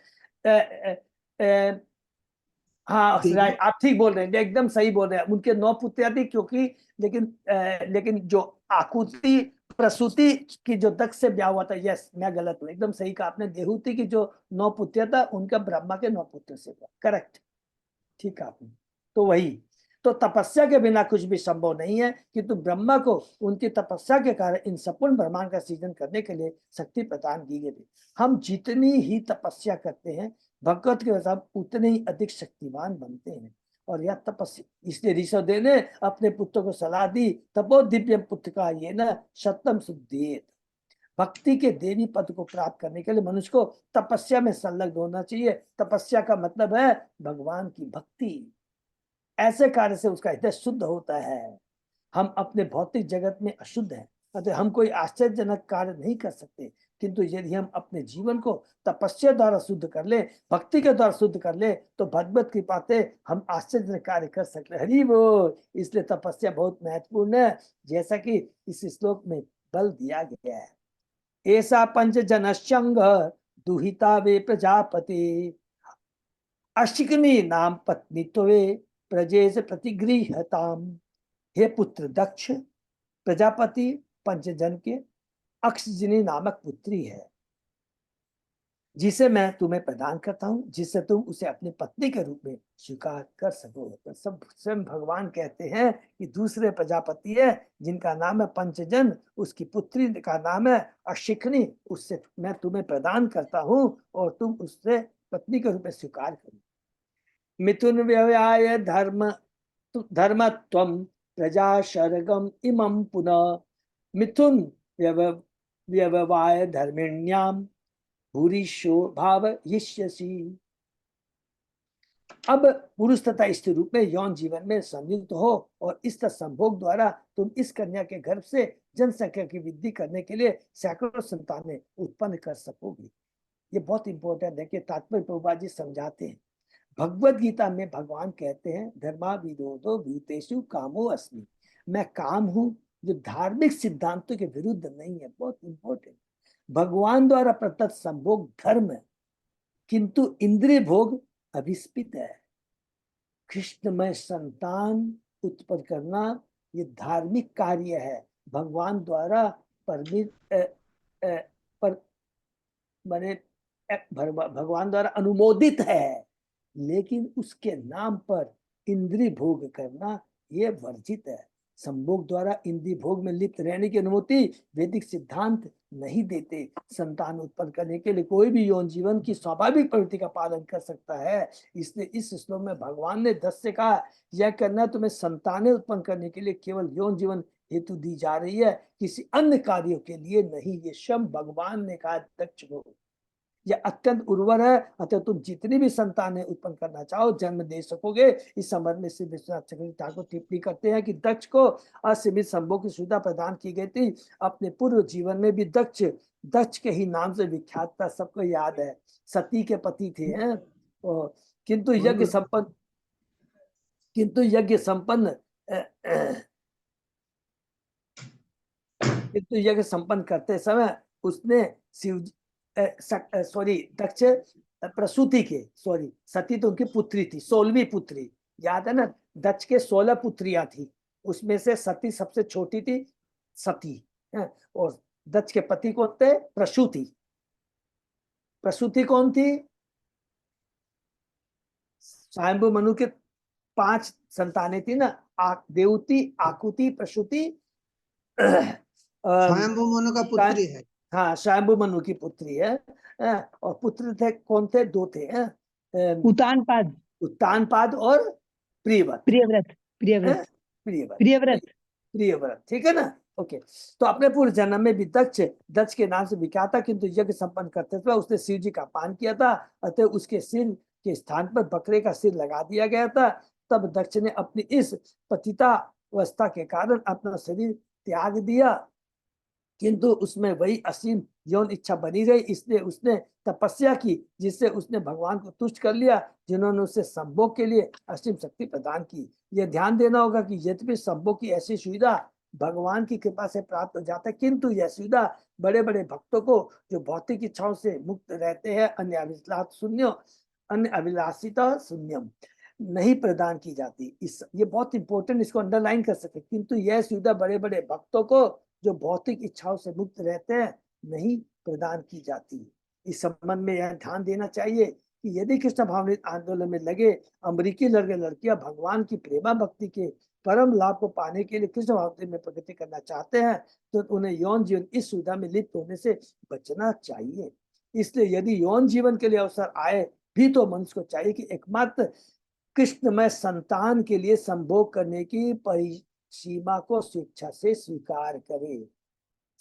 हाँ देव राइट, आप ठीक बोल रहे हैं, एकदम सही बोल रहे हैं। उनके 9 पुत्रियां थी, क्योंकि लेकिन जो आकुति प्रसूति की जो दक्ष से ब्याह हुआ था, यस मैं गलत हूँ, एकदम सही कहा आपने। देहूति की जो 9 पुत्रियां था उनका ब्रह्मा के 9 पुत्र से हुआ, करेक्ट, ठीक है आपने। तो वही तो तपस्या के बिना कुछ भी संभव नहीं है, किंतु ब्रह्मा को उनकी तपस्या के कारण इन संपूर्ण ब्रह्मांड का सृजन करने के लिए शक्ति प्रदान की गई थी। हम जितनी ही तपस्या करते हैं भगवत के हिसाब उतने ही अधिक शक्तिमान बनते हैं। और यह तपस्या, इसलिए ऋषभदेव ने अपने पुत्र को सलाह दी, तपो दिव्य पुत्र का ये न शतम सुदेत। भक्ति के देवी पद को प्राप्त करने के लिए मनुष्य को तपस्या में संलग्न होना चाहिए। तपस्या का मतलब है भगवान की भक्ति। ऐसे कार्य से उसका हृदय शुद्ध होता है। हम अपने भौतिक जगत में अशुद्ध हैं, अतः हम कोई आश्चर्यजनक कार्य नहीं कर सकते, किंतु यदि हम अपने जीवन को तपस्या द्वारा शुद्ध कर ले, भक्ति के द्वारा शुद्ध कर ले, तो भगवत कृपा से हम आश्चर्यजनक कार्य कर सकते। हरि बोल। इसलिए तपस्या बहुत महत्वपूर्ण है, जैसा कि इस श्लोक में बल दिया गया है। ऐसा पंच जनशंग दुहिता वे प्रजापति अशिकनी नाम पत्नी प्रजेश प्रतिगृहताम। हे पुत्र दक्ष, प्रजापति पंचजन के अक्षजिनी नामक पुत्री है, जिसे मैं तुम्हें प्रदान करता हूं, जिससे तुम उसे अपनी पत्नी के रूप में स्वीकार कर सको। तो सब स्वयं भगवान कहते हैं कि दूसरे प्रजापति है जिनका नाम है पंचजन, उसकी पुत्री का नाम है अशिखनी, उससे मैं तुम्हें प्रदान करता हूं और तुम उससे पत्नी के रूप में स्वीकार करो। मिथुन व्यवयाय धर्मत्वम प्रजा शर्गम इमं पुनः। मिथुन व्यववाय धर्मिण्याम भूरिशो भाव यिष्यसि। अब पुरुष तथा स्त्री रूप में यौन जीवन में संयुक्त हो और इस संभोग द्वारा तुम इस कन्या के गर्भ से जनसंख्या की वृद्धि करने के लिए सैकड़ों संतानें उत्पन्न कर सकोगे। ये बहुत इंपॉर्टेंट है कि तात्पर्य प्रभुपाद जी समझाते हैं। भगवत गीता में भगवान कहते हैं धर्मा विरोधो भूतेषु कामो अस्मि। मैं काम हूं जो धार्मिक सिद्धांतों के विरुद्ध नहीं है। बहुत इंपॉर्टेंट। भगवान द्वारा प्रदत्त संभोग धर्म है, किंतु इंद्रिय भोग अभिस्पित है। कृष्णमय संतान उत्पन्न करना ये धार्मिक कार्य है, भगवान द्वारा पर माने भगवान द्वारा अनुमोदित है, लेकिन उसके नाम पर इंद्रिय भोग करना ये वर्जित है। संभोग द्वारा इंद्रिय भोग में लिप्त रहने की अनुमति वैदिक सिद्धांत नहीं देते। संतान उत्पन्न करने के लिए कोई भी यौन जीवन की स्वाभाविक प्रवृत्ति का पालन कर सकता है। इसलिए इस श्लोक में भगवान ने दस से कहा यह करना तुम्हें संतानें उत्पन्न करने के लिए केवल यौन जीवन हेतु दी जा रही है, किसी अन्य कार्यों के लिए नहीं। ये शब्द भगवान ने कहा दक्ष को। यह अत्यंत उर्वर है, अतः तुम जितनी भी संतानें उत्पन्न करना चाहो जन्म दे सकोगे। इस संबंध में श्री विश्वनाथ चक्रवर्ती ठाकुर टिप्पणी करते हैं कि दक्ष को असीमित संभोग की सुविधा प्रदान की गई थी। अपने पूर्व जीवन में भी दक्ष के ही नाम से विख्यात था, सबको याद है। सती के पति थे हैं, किंतु यज्ञ संपन्न किंतु यज्ञ संपन्न करते समय उसने शिव सॉरी दक्ष प्रसूति के सॉरी सती तो उनकी पुत्री थी, 16वीं पुत्री, याद है ना, दक्ष के 16 पुत्रियां थी, उसमें से सती सबसे छोटी थी, सती है। और दक्ष के पति कौन थे? प्रसूति। प्रसूति कौन थी? स्वयंभू मनु के 5 संतानें थी ना, देवती, आकुति, प्रसूति, स्वयंभू मनु का पुत्री है। हाँ स्वयंभू मनु की पुत्री है। और पुत्र थे कौन थे? 2 थे। उतानपाद उत्तानपाद और प्रियव्रत। प्रियव्रत प्रियव्रत प्रियव्रत प्रियव्रत, ठीक है ना। ओके, तो अपने पूर्व जन्म में भी दक्ष के नाम से विख्यात था, किंतु यज्ञ संपन्न करते समय उसने शिव जी का अपमान किया था, अतः उसके सिर के स्थान पर बकरे का सिर लगा दिया गया था। तब दक्ष ने अपनी इस पतितावस्था के कारण अपना शरीर त्याग दिया, किंतु उसमें वही असीम यौन इच्छा बनी रही, इसलिए उसने तपस्या की, जिससे उसने भगवान को तुष्ट कर लिया, जिन्होंने उसे संभोग के लिए असीम शक्ति प्रदान की। यह ध्यान देना होगा कि यद्यपि संभोग की ऐसी सुविधा भगवान की कृपा से प्राप्त हो जाता है, किंतु यह सुविधा बड़े बड़े भक्तों को जो भौतिक इच्छाओं से मुक्त रहते हैं, अन्य अभिलाषिता शून्यम नहीं प्रदान की जाती। ये बहुत इंपॉर्टेंट, इसको अंडरलाइन कर सकते, किंतु यह सुविधा बड़े बड़े भक्तों को जो भौतिक इच्छाओं से मुक्त रहते हैं नहीं प्रदान की जाती। इस संबंध में यह ध्यान देना चाहिए कि यदि कृष्ण भावनिक आंदोलन में लगे अमेरिकी लड़के लड़कियां भगवान की प्रेमा भक्ति के परम लाभ को पाने के लिए कृष्ण भावनिक में प्रगति करना चाहते हैं, तो उन्हें यौन जीवन इस सुविधा में लिप्त होने से बचना चाहिए। इसलिए यदि यौन जीवन के लिए अवसर आए भी तो मनुष्य को चाहिए कि एकमात्र कृष्णमय संतान के लिए संभोग करने की सीमा को स्वेच्छा से स्वीकार करे।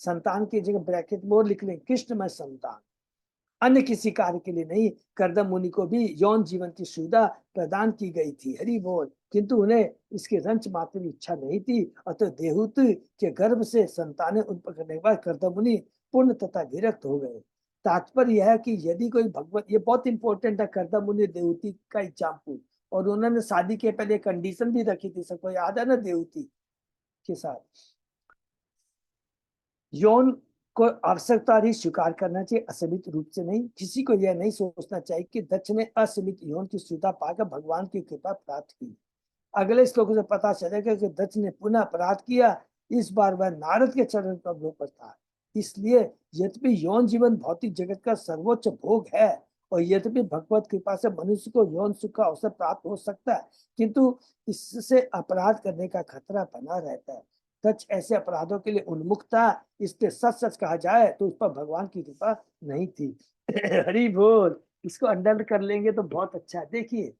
संतान की जगह ब्रैकेट में लिख लें कृष्णमय संतान, अन्य किसी कार्य के लिए नहीं। कर्दम मुनि को भी यौन जीवन की सुविधा प्रदान की गई थी, हरि बोल, किंतु उन्हें इसके रंच मात्र की इच्छा नहीं थी, अतः देहूत के गर्भ से संतानें उत्पन्न करने के बाद कर्दम मुनि पूर्ण तथा विरक्त हो गए। तात्पर्य यह है कि यदि कोई भगवत, ये बहुत इंपॉर्टेंट है, कर्दम मुनि देवूति का एग्जाम्पल, और उन्होंने शादी के पहले कंडीशन भी रखी थी, सबको याद है ना, देवूति के साथ यौन को आवश्यकता ही स्वीकार करना चाहिए, असीमित रूप से नहीं। किसी को यह नहीं सोचना चाहिए कि दक्ष ने असीमित यौन की सुविधा पाकर भगवान की कृपा प्राप्त की। अगले श्लोक से पता चलेगा कि दक्ष ने पुनः अपराध किया, इस बार वह नारद के चरण कमलों पर था। इसलिए यद्यपि यौन जीवन भौतिक जगत का सर्वोच्च भोग है, और यद्यपि भगवत कृपा से मनुष्य को यौन सुख का अवसर प्राप्त हो सकता है, किंतु इससे अपराध करने का खतरा बना रहता है। दक्ष ऐसे अपराधों के लिए उन्मुख था, इसलिए सच सच कहा जाए तो उस पर भगवान की कृपा नहीं थी। हरि बोल, इसको अंडर कर लेंगे तो बहुत अच्छा है। देखिए,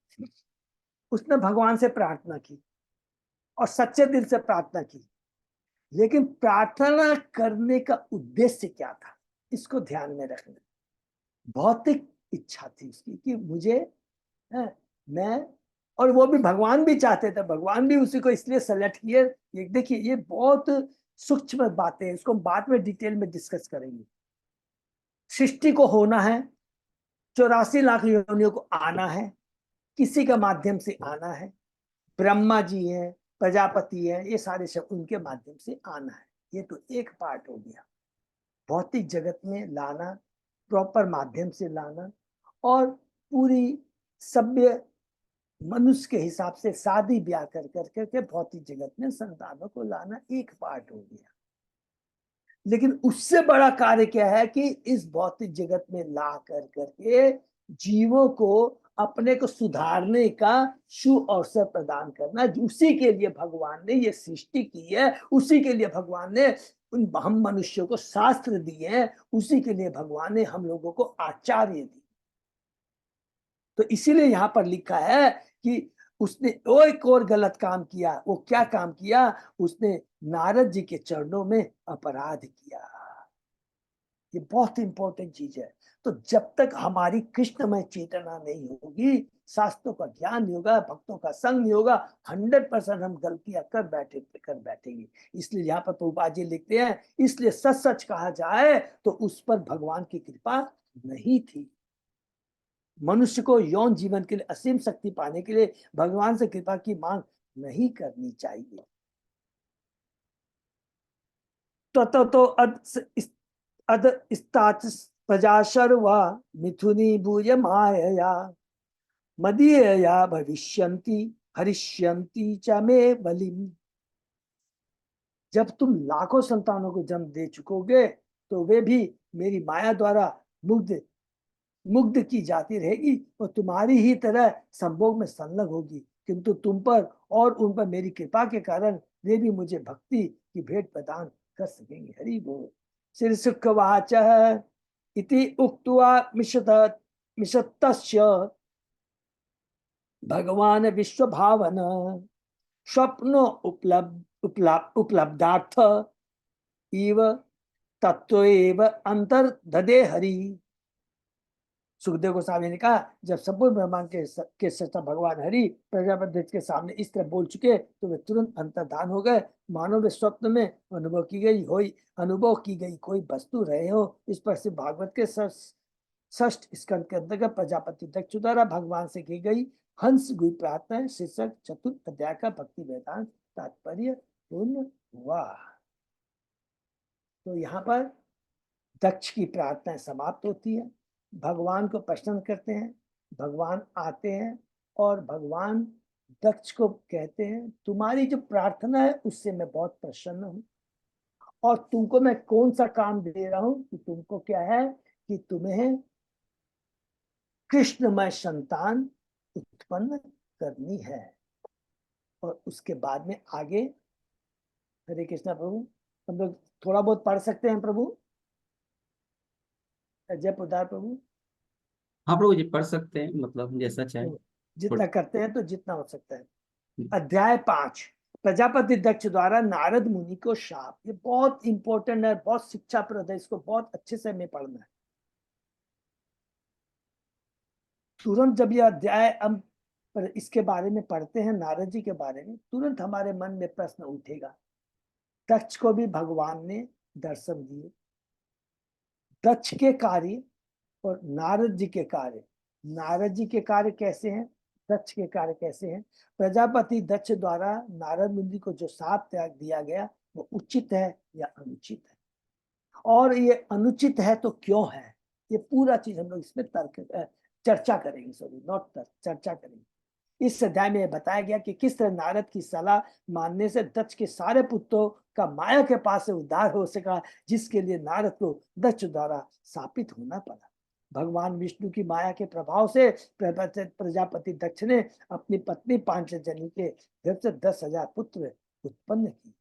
उसने भगवान से प्रार्थना की और सच्चे दिल से प्रार्थना की, लेकिन प्रार्थना करने का उद्देश्य क्या था, इसको ध्यान में रखना। भौतिक इच्छा थी उसकी कि मुझे मैं, और वो भी भगवान भी चाहते थे, भगवान भी उसी को इसलिए सेलेक्ट किए। ये देखिए, ये बहुत सूक्ष्म बातें हैं, इसको बाद में डिटेल में डिस्कस करेंगे। सृष्टि को होना है, 84 लाख योनियों को आना है, किसी का माध्यम से आना है, ब्रह्मा जी है, प्रजापति है, ये सारे सब उनके माध्यम से आना है। ये तो एक पार्ट हो गया, भौतिक जगत में लाना, प्रॉपर माध्यम से लाना, और पूरी सभ्य मनुष्य के हिसाब से शादी ब्याह कर करके भौतिक जगत में संतानों को लाना एक पार्ट हो गया। लेकिन उससे बड़ा कार्य क्या है कि इस भौतिक जगत में ला कर करके जीवों को अपने को सुधारने का शुभ अवसर प्रदान करना। उसी के लिए भगवान ने ये सृष्टि की है, उसी के लिए भगवान ने हम मनुष्यों को शास्त्र दिए हैं, उसी के लिए भगवान ने हम लोगों को आचार्य दिए। तो इसीलिए यहाँ पर लिखा है कि उसने एक और गलत काम किया। वो क्या काम किया? उसने नारद जी के चरणों में अपराध किया। ये बहुत इंपॉर्टेंट चीज है। तो जब तक हमारी कृष्णमय चेतना नहीं होगी, शास्त्रों का ज्ञान नहीं होगा, भक्तों का संग नहीं होगा, 100% हम गलतियां कर बैठेंगे। इसलिए यहाँ पर प्रभुपाद जी लिखते हैं, इसलिए सच सच कहा जाए तो उस पर भगवान की कृपा नहीं थी। मनुष्य को यौन जीवन के लिए असीम शक्ति पाने के लिए भगवान से कृपा की मांग नहीं करनी चाहिए। ततो अद स्तात प्रजा शर्वा मिथुनी भूय मायया मदीयया भविष्यन्ति हरिष्यन्ति च मे बलिम। जब तुम लाखों संतानों को जन्म दे चुकोगे तो वे भी मेरी माया द्वारा मुग्ध की जाती रहेगी और तुम्हारी ही तरह संभोग में संलग्न होगी, किंतु तुम पर और उन पर मेरी कृपा के कारण वे भी मुझे भक्ति की भेंट प्रदान कर सकेंगे। हरि बोल। श्री सुखवाच इति उक्त्वा मिषतस्य भगवान विश्व भावन स्वप्नो उपलब्धार्थ इव तत्व एव अंतर्दधे हरि। सुखदेव गोस्वामी ने कहा, जब संपूर्ण ब्रह्मांड के सृष्टा भगवान हरि प्रजापति के सामने इस तरह बोल चुके तो वे तुरंत अंतर्धान हो गए, मानो वे स्वप्न में अनुभव की गई कोई वस्तु रहे हो। इस पर से भागवत के षष्ठ स्कंद के अंतर्गत प्रजापति दक्ष द्वारा भगवान से की गई हंस गुई प्रार्थना शीर्षक चतुर्थ अध्याय का भक्ति वेदांत तात्पर्य पूर्ण हुआ। तो यहाँ पर दक्ष की प्रार्थना समाप्त होती है, भगवान को प्रसन्न करते हैं, भगवान आते हैं और भगवान दक्ष को कहते हैं तुम्हारी जो प्रार्थना है उससे मैं बहुत प्रसन्न हूं और तुमको मैं कौन सा काम दे रहा हूं कि तुमको क्या है कि तुम्हें कृष्णमय संतान उत्पन्न करनी है। और उसके बाद में आगे हरे कृष्णा प्रभु, हम लोग थोड़ा बहुत पढ़ सकते हैं प्रभु, जय पुदार प्रभु। हाँ प्रभु जी पढ़ सकते हैं, मतलब जैसा चाहे जितना करते हैं तो जितना हो सकता है। अध्याय 5 प्रजापति दक्ष द्वारा नारद मुनि को शाप। ये बहुत इंपॉर्टेंट है, बहुत शिक्षाप्रद है, इसको बहुत अच्छे से हमें पढ़ना है। तुरंत जब यह अध्याय हम पर इसके बारे में पढ़ते हैं, नारद जी के बारे में, तुरंत हमारे मन में प्रश्न उठेगा। दक्ष को भी भगवान ने दर्शन दिए, दक्ष के कार्य और नारद जी के कार्य, नारद जी के कार्य कैसे हैं, दक्ष के कार्य कैसे हैं। प्रजापति दक्ष द्वारा नारद मुनि को जो शाप त्याग दिया गया वो उचित है या अनुचित है, और ये अनुचित है तो क्यों है, ये पूरा चीज हम लोग इसमें चर्चा करेंगे, सॉरी नॉट तर्क, चर्चा करेंगे। इस अध्याय में बताया गया कि किस तरह नारद की सलाह मानने से दक्ष के सारे पुत्रों का माया के पास से उद्धार हो सका, जिसके लिए नारद को दक्ष द्वारा शापित होना पड़ा। भगवान विष्णु की माया के प्रभाव से प्रजापति दक्ष ने अपनी पत्नी पांचजनी के घर से 10,000 पुत्र उत्पन्न किए।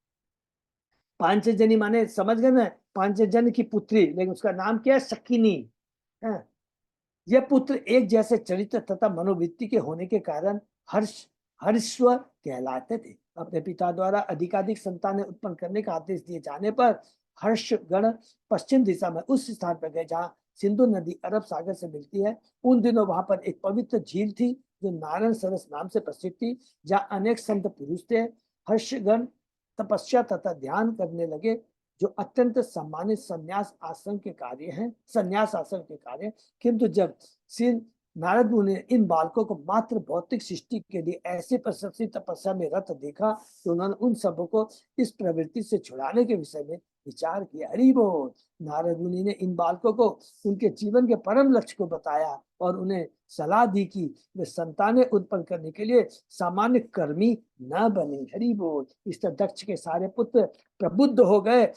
पांचजनी माने समझ गए ना, पांचजन की पुत्री, लेकिन उसका नाम क्या है, शकिनी। यह पुत्र एक जैसे चरित्र तथा मनोवृत्ति के होने के कारण हर्षव कहलाते थे। अपने पिता द्वारा अधिकाधिक संतानें उत्पन्न करने का आदेश दिए जाने पर हर्षगण पश्चिम दिशा में उस स्थान पर गए जहाँ सिंधु नदी अरब सागर से मिलती है। उन दिनों वहां पर एक पवित्र झील थी जो नारायण सरस नाम से प्रसिद्ध थी, जहाँ अनेक संत पुरुष थे। हर्षगण तपस्या तथा ध्यान करने लगे, जो अत्यंत सम्मानित संन्यास आश्रम के कार्य हैं, संन्यास आश्रम के कार्य। किंतु जब श्री नारद मुनि ने इन बालकों को मात्र भौतिक सृष्टि के लिए ऐसे प्रशंसित तपस्या में रत देखा तो उन्होंने उन सबों को इस प्रवृत्ति से छुड़ाने के विषय में विचार किया। हरि बोल। नारद मुनि ने इन बालकों को उनके जीवन के परम लक्ष्य को बताया और उन्हें सलाह दी कि वे संतानें उत्पन्न करने के लिए सामान्य कर्मी न बने। हरि बोल। इस तरह दक्ष के सारे पुत्र प्रबुद्ध हो गए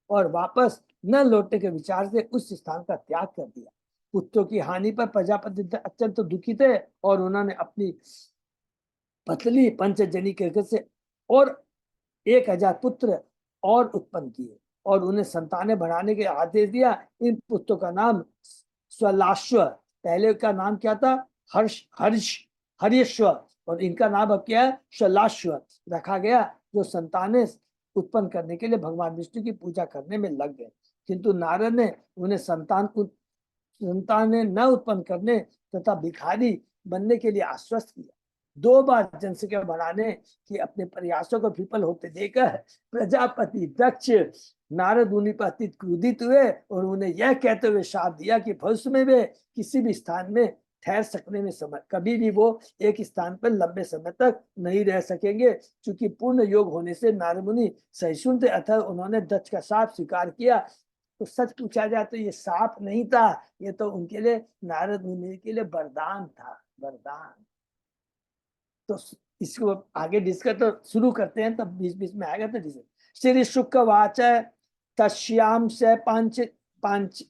और वापस न लौटने के विचार से उस स्थान का त्याग कर दिया। पुत्रों की हानि पर प्रजापति अत्यंत दुखी थे और उन्होंने अपनी पतली पंचजनी के घर से और 1,000 पुत्र और उत्पन्न किए और उन्हें संतानें बढ़ाने के आदेश दिया। इन पुत्रों का नाम स्वलाश्व, पहले का नाम क्या था, हर्यश्व, और इनका नाम अब क्या है, स्वलाश्व रखा गया, जो संतानें उत्पन्न करने के लिए भगवान विष्णु की पूजा करने में लग गए। किंतु नारद ने उन्हें संतानें न उत्पन्न करने तथा भिखारी बनने के लिए आश्वस्त किया। 2 बार जनसंख्या बढ़ाने की अपने प्रयासों को विफल होते देखकर प्रजापति दक्ष नारद मुनि पर अत्यंत क्रोधित हुए और उन्हें यह कहते हुए शाप दिया कि भविष्य में वे किसी भी स्थान में ठहर सकने में समय, कभी भी वो एक स्थान पर लंबे समय तक नहीं रह सकेंगे। क्योंकि पूर्ण योग होने से नारद मुनि सहिष्णु थे, अतः उन्होंने दक्ष का शाप स्वीकार किया। तो सच पूछा जाए तो ये शाप नहीं था, ये तो उनके लिए, नारद मुनि के लिए वरदान था, वरदान। तो इसको आगे डिस्कस तो शुरू करते हैं, तब बीच बीच में आएगा तो डिस्कस। श्री शुक्र वाच तस्याम से पांच पांच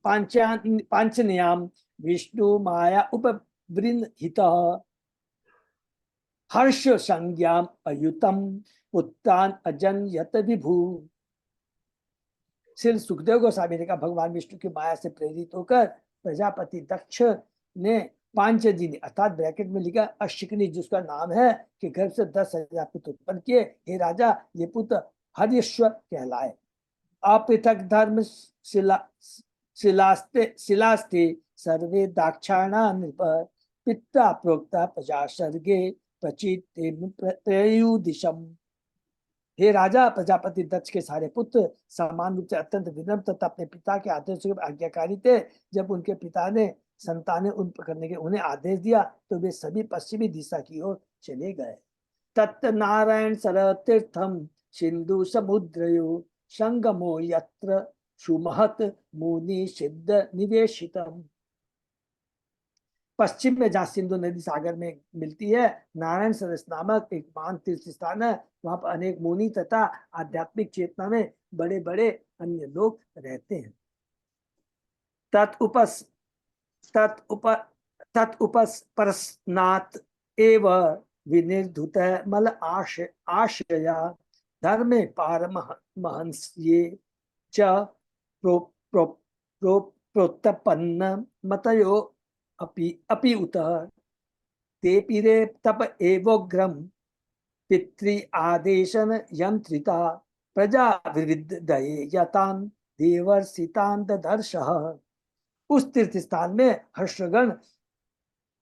पांचन्याम विष्णु माया उपवृंहित हर्ष संज्ञाम अयुतम उत्तान अजन्यत विभु। श्री सुखदेव गोस्वामी ने कहा, भगवान विष्णु की माया से प्रेरित होकर प्रजापति दक्ष ने पांचजनी अर्थात ब्रैकेट में लिखा अश्विनी, जिसका नाम है, कि गर्भ से 10,000 पुत्र उत्पन्न किए। हे राजा, ये पुत्र हर्यश्व कहलाए। अपृथक धर्म शिलास्ते सर्वे दाक्षाणा नृप पिता प्रोक्ता प्रजा सर्गे प्रचित्युदिशम। हे राजा, प्रजापति दक्ष के सारे पुत्र समान रूप से अत्यंत विनम्र तथा अपने पिता के आदेश के आज्ञाकारी थे। जब उनके पिता ने संतानें उन करने के उन्हें आदेश दिया तो वे सभी पश्चिमी दिशा की ओर चले गए। तत् नारायण सर तीर्थम सिंधु समुद्रयो संगमो यत्र सुमहत मुनि सिद्ध निवेशितम। पश्चिम में जहाँ सिंधु नदी सागर में मिलती है, नारायण सरस नामक एक महान तीर्थ स्थान है। वहां पर अनेक मुनि तथा आध्यात्मिक चेतना में बड़े बड़े अन्य लोग रहते हैं। परस्नात् एव विनिर्धुत मल आशया धर्मे पारमहंस्ये च प्रोत्पन्न मतयो अपि उत ते पीरे तप एवोग्रम पितृ आदेशन यंत्रिता प्रजा विविधये यतान देवर्षितान ददर्शः। उस तीर्थ स्थान में हर्षगण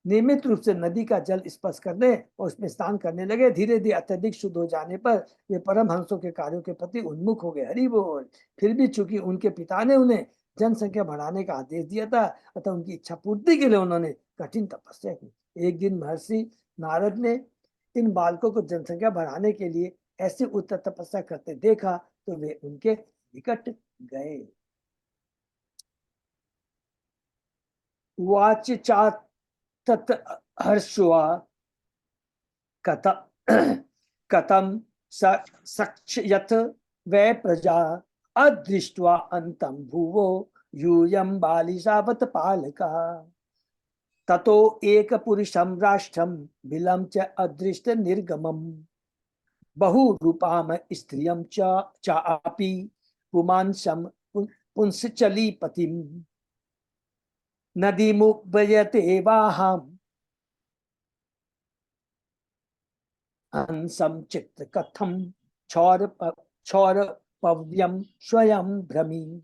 नियमित रूप से नदी का जल स्पर्श करने और उसमें स्नान करने लगे। धीरे धीरे अत्यधिक शुद्ध हो जाने पर वे परमहंसों के कार्यों के प्रति उन्मुख हो गए। हरि बोल। फिर भी चूंकि उनके पिता ने उन्हें जनसंख्या बढ़ाने का आदेश दिया था, अतः उनकी इच्छा पूर्ति के लिए उन्होंने कठिन तपस्या की। एक दिन महर्षि नारद ने इन बालकों को जनसंख्या बढ़ाने के लिए ऐसी उत्तर तपस्या करते देखा तो वे उनके निकट गए। वाच चात तत् हर्षवा कथम सक्षयत वै प्रजा अदृष्ट्वा अंतम भुवो यूयं बालिशावत पालका। ततो एक पुरुषम राष्ट्रम बिलम च अदृष्ट निर्गमम बहुरूपाम स्त्रियं चापि पुमांसम पुंसचली पतिम नदीमुपयते वाहम हंसम चित्र कथम क्षौर पव्यम स्वयं भ्रमी।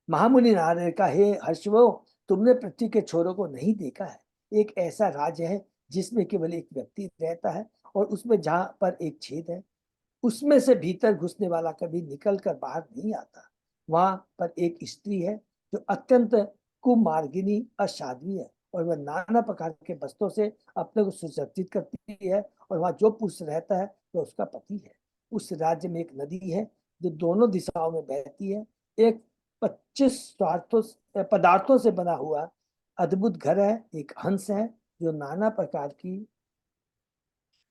महामुनि नारद का, हे हर्षवो, तुमने पृथ्वी के छोरों को नहीं देखा है। एक ऐसा राज्य है जिसमें केवल एक व्यक्ति रहता है और उसमें जहां पर एक छेद है उसमें से भीतर घुसने वाला कभी निकल कर बाहर नहीं आता। वहां पर एक स्त्री है जो अत्यंत कुमार्गिनी असाध्वी है और वह नाना प्रकार के वस्त्रों से अपने को सुसज्जित करती है और वहां जो पुरुष रहता है वह उसका पति है। उस राज्य में एक नदी है जो दोनों दिशाओं में बहती है। एक 25 पदार्थों से बना हुआ अद्भुत घर है। एक हंस है जो नाना प्रकार की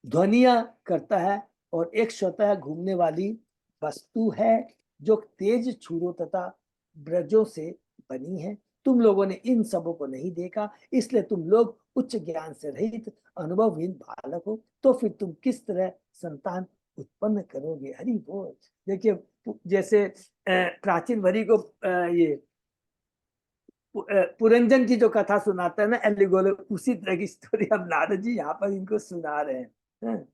ध्वनियां करता है और एक स्वतः घूमने वाली वस्तु है जो तेज छुरों तथा ब्रजों से बनी है। तुम लोगों ने इन सबों को नहीं देखा, इसलिए तुम लोग उच्च ज्ञान से रहित अनुभवहीन बालक हो। तो फिर तुम किस तरह संतान उत्पन्न करोगे? हरि बोल। देखिए, जैसे प्राचीन वरी को ये पुरंजन की जो कथा सुनाता है ना, एलिगोल, उसी तरह की स्टोरी अब नारद जी यहाँ पर इनको सुना रहे हैं।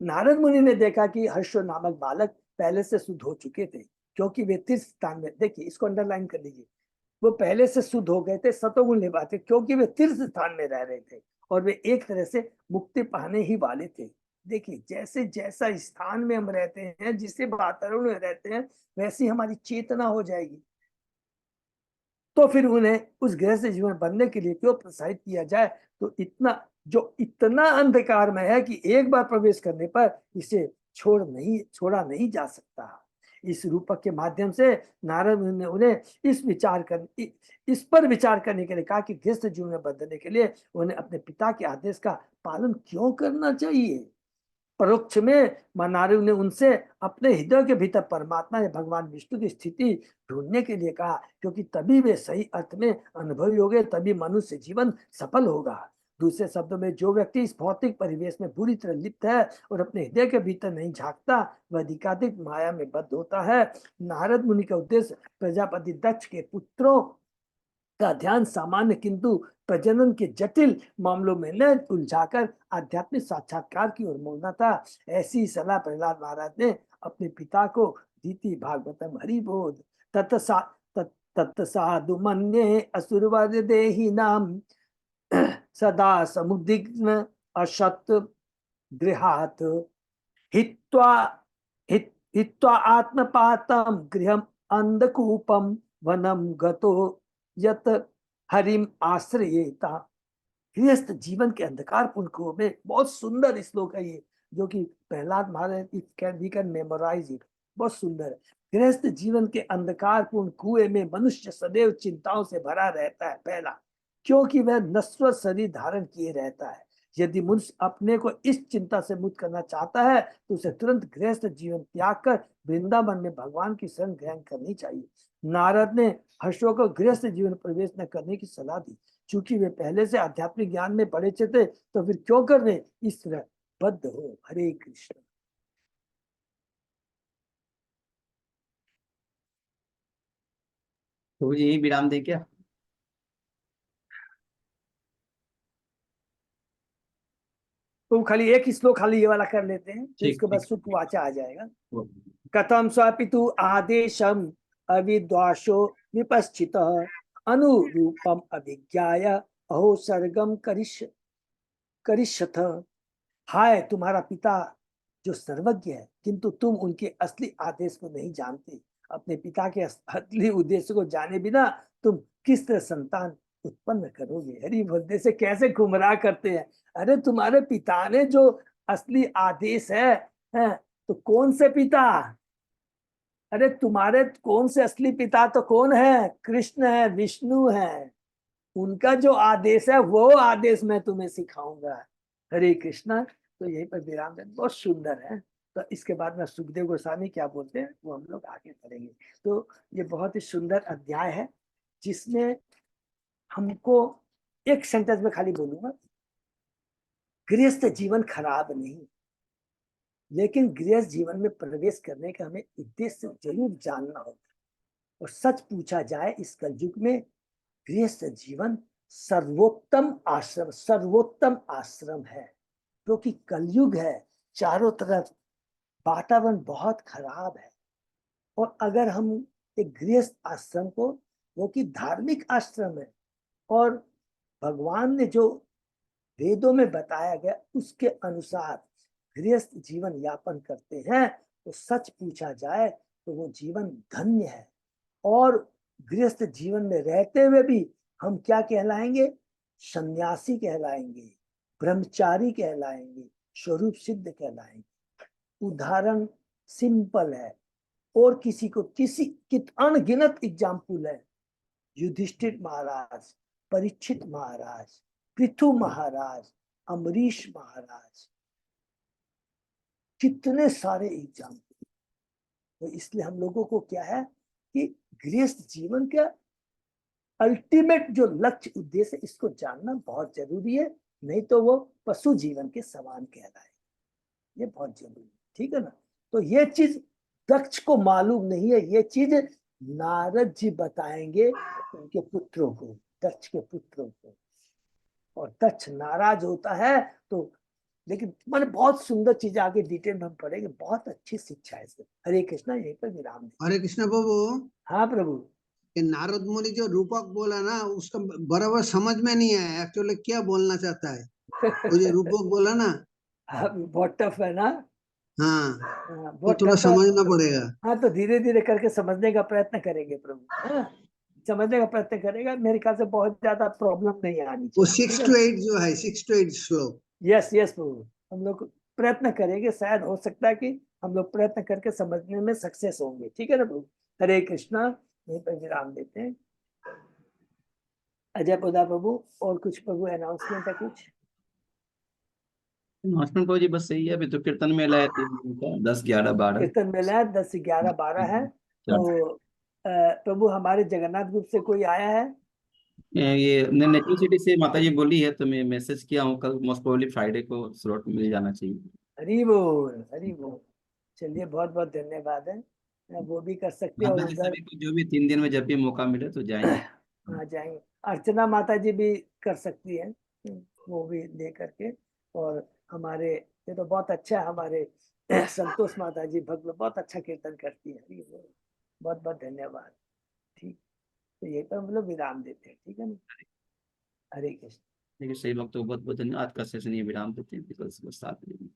नारद मुनि ने देखा कि हर्ष नामक बालक पहले से शुद्ध हो चुके थे, क्योंकि वे तीर्थ स्थान में, देखिए इसको अंडरलाइन कर लीजिए, वो पहले से शुद्ध हो गए थे, सतोगुण निभाते, क्योंकि वे तीर्थ स्थान में रह रहे थे और वे एक तरह से मुक्ति पाने ही वाले थे। देखिए, जैसे जैसा स्थान में हम रहते हैं, जिससे वातावरण में रहते हैं, वैसी हमारी चेतना हो जाएगी। तो फिर उन्हें उस गृहस्थ जीवन बनने के लिए क्यों प्रोत्साहित किया जाए। तो इतना अंधकार में है कि एक बार प्रवेश करने पर इसे छोड़ा नहीं जा सकता। इस रूपक के माध्यम से नारद ने उन्हें इस पर विचार करने के लिए कहा कि गृहस्थ जीवन में बंधने के लिए उन्हें अपने पिता के आदेश का पालन क्यों करना चाहिए। परोक्ष में मां नारद ने उनसे अपने हृदय के भीतर परमात्मा या भगवान विष्णु की स्थिति ढूंढने के लिए कहा, क्योंकि तभी वे सही अर्थ में अनुभवी होंगे, तभी मनुष्य जीवन सफल होगा। दूसरे शब्दों में, जो व्यक्ति इस भौतिक परिवेश में बुरी तरह लिप्त है और अपने हृदय के भीतर नहीं झांकता, वह अधिकाधिक माया में बद्ध होता है। नारद मुनि का उद्देश्य प्रजापति दक्ष के पुत्रों का ध्यान सामान्य किंतु प्रजनन के जटिल मामलों में न उलझाकर आध्यात्मिक साक्षात्कार की ओर मोड़ना था। ऐसी सलाह प्रहलाद महाराज ने अपने पिता को दी थी। भागवतम हरिबोध। तत्साधु मन्ये असुरवद देहि नाम सदा समुद्विग्न अशत गृहात् हित्वा आत्मपातम गृहम अंधकूपम वनम गतो यत हरिम आश्रयेता। गृहस्थ जीवन के अंधकारपूर्ण कुओं में, बहुत सुंदर श्लोक है ये, जो कि प्रहलाद महाराज मेमोराइज इट, बहुत सुंदर है। गृहस्थ जीवन के अंधकारपूर्ण कुएं में मनुष्य सदैव चिंताओं से भरा रहता है। पहला, क्योंकि वह नश्वर शरीर धारण किए रहता है। यदि मनुष्य अपने को इस चिंता से मुक्त करना चाहता है तो उसे तुरंत गृहस्थ जीवन त्याग कर वृंदावन में भगवान की शरण ग्रहण करनी चाहिए। नारद ने हर्षों को गृहस्थ जीवन प्रवेश न करने की सलाह दी। चूंकि वे पहले से आध्यात्मिक ज्ञान में बड़े थे, तो फिर क्यों कर रहे इस तरह बद्ध हो। हरे कृष्ण। तो यही विराम दे क्या? तो खाली एक श्लोक खाली ये वाला कर लेते हैं, फिर ठीक इसके बाद ठीक। सुखवाचा आ जाएगा। वो, कथम स्वापितु आदेशम अविद्वाशो विपश्चित अनुरूपम अभिज्ञाय अहो सर्गम करिष्यथ। हाय, तुम्हारा पिता जो सर्वज्ञ है, किंतु तुम उनके असली आदेश को नहीं जानते। अपने पिता के असली उद्देश्य को जाने बिना तुम किस तरह संतान उत्पन्न करोगे। हरि बोलने से कैसे गुमराह करते हैं। अरे तुम्हारे पिता ने जो असली आदेश है, तो कौन से पिता? अरे तुम्हारे कौन से असली पिता तो कौन है? कृष्ण है, विष्णु है। उनका जो आदेश है वो आदेश मैं तुम्हें सिखाऊंगा। हरे कृष्णा। तो यहीं पर विराम देना बहुत सुंदर है। तो इसके बाद में सुखदेव गोस्वामी क्या बोलते हैं वो हम लोग आगे करेंगे। तो ये बहुत ही सुंदर अध्याय है, जिसमें हमको एक सेंटेंस में खाली बोलूंगा, गृहस्थ जीवन खराब नहीं, लेकिन गृहस्थ जीवन में प्रवेश करने का हमें उद्देश्य जरूर जानना होगा। और सच पूछा जाए, इस कलयुग में गृहस्थ जीवन सर्वोत्तम आश्रम है, क्योंकि कलयुग है, चारों तरफ वातावरण बहुत खराब है। और अगर हम एक गृहस्थ आश्रम को, जो कि धार्मिक आश्रम है और भगवान ने जो वेदों में बताया गया उसके अनुसार गृहस्थ जीवन यापन करते हैं, तो सच पूछा जाए तो वो जीवन धन्य है। और गृहस्थ जीवन में रहते हुए भी हम क्या कहलाएंगे? सन्यासी कहलाएंगे, ब्रह्मचारी कहलाएंगे, स्वरूप सिद्ध कहलाएंगे। उदाहरण सिंपल है, और किसी अनगिनत एग्जाम्पल है। युधिष्ठिर महाराज, परीक्षित महाराज, पृथु महाराज, अम्बरीश महाराज, कितने सारे एग्जाम्पल। तो इसलिए हम लोगों को क्या है कि गृहस्थ जीवन का अल्टीमेट जो लक्ष्य उद्देश्य है, इसको जानना बहुत जरूरी है, नहीं तो वो पशु जीवन के समान कहलाए। ये बहुत जरूरी है, ठीक है ना। तो ये चीज दक्ष को मालूम नहीं है, ये चीज नारद जी बताएंगे उनके पुत्रों को, दक्ष के पुत्रों को। और दक्ष नाराज होता है तो, लेकिन मैंने बहुत सुंदर चीज आगे डिटेल में हम पढ़ेंगे, बहुत अच्छी शिक्षा है इसमें। हरे कृष्णा। यहीं पर विराम दें। हरे कृष्ण प्रभु। हाँ प्रभु। ये नारद मुनि जो रूपक बोला ना, उसका बराबर समझ में नहीं आया एक्चुअली क्या बोलना चाहता है। वो जो रूपक बोला ना, बहुत टफ है ना। हाँ, हाँ, तो बहुत थोड़ा टफ है। समझना पड़ेगा। हाँ, तो धीरे धीरे करके समझने का प्रयत्न करेंगे प्रभु। हाँ, समझने का प्रयत्न करेगा, मेरे ख्याल से बहुत ज्यादा प्रॉब्लम नहीं आनी वो चाहिए। 6 to 8 जो है, 6 to 8 श्लोक। यस यस प्रभु, हम लोग प्रयत्न करेंगे, शायद हो सकता है कि हम लोग प्रयत्न करके समझने में सक्सेस होंगे। ठीक है ना प्रभु? हरे कृष्णा। यहीं पर विराम देते हैं। अजय पोदा प्रभु, और कुछ प्रभु अनाउंसमेंट है कुछ? महात्मा प्रभु जी बस सही है, अभी तो कीर्तन मेला है 3 दिन का, 10, 11, 12। कीर्तन मेला है 10 से 11, 12 है। तो प्रभु हमारे जगन्नाथ ग्रुप से कोई आया है? ये नेटिव सिटी से माता जी बोली है, तो मैं मैसेज किया हूँ, कल मोस्ट प्रोबेबली फ्राइडे को स्लॉट मिल जाना चाहिए। हरी बोल हरी बोल। चलिए बहुत बहुत धन्यवाद है। वो भी कर सकते हैं, और माता जी उधर सभी को जो भी 3 दिन में जब भी मौका मिले तो जाएंगे। आ जाएंगे। अर्चना माता जी भी कर सकती है, वो भी दे करके। और हमारे, ये तो बहुत अच्छा है, हमारे संतोष माता जी भक्त बहुत अच्छा कीर्तन करती है। हरि बोल। बहुत बहुत धन्यवाद। ठीक, तो ये तो हम लोग विराम देते हैं। ठीक है ना? हरे कृष्ण। देखिए सही लोग तो बहुत बहुत धन्यवाद। आज का सेशन ये विराम देते हैं, बिकॉज बस 7 बजे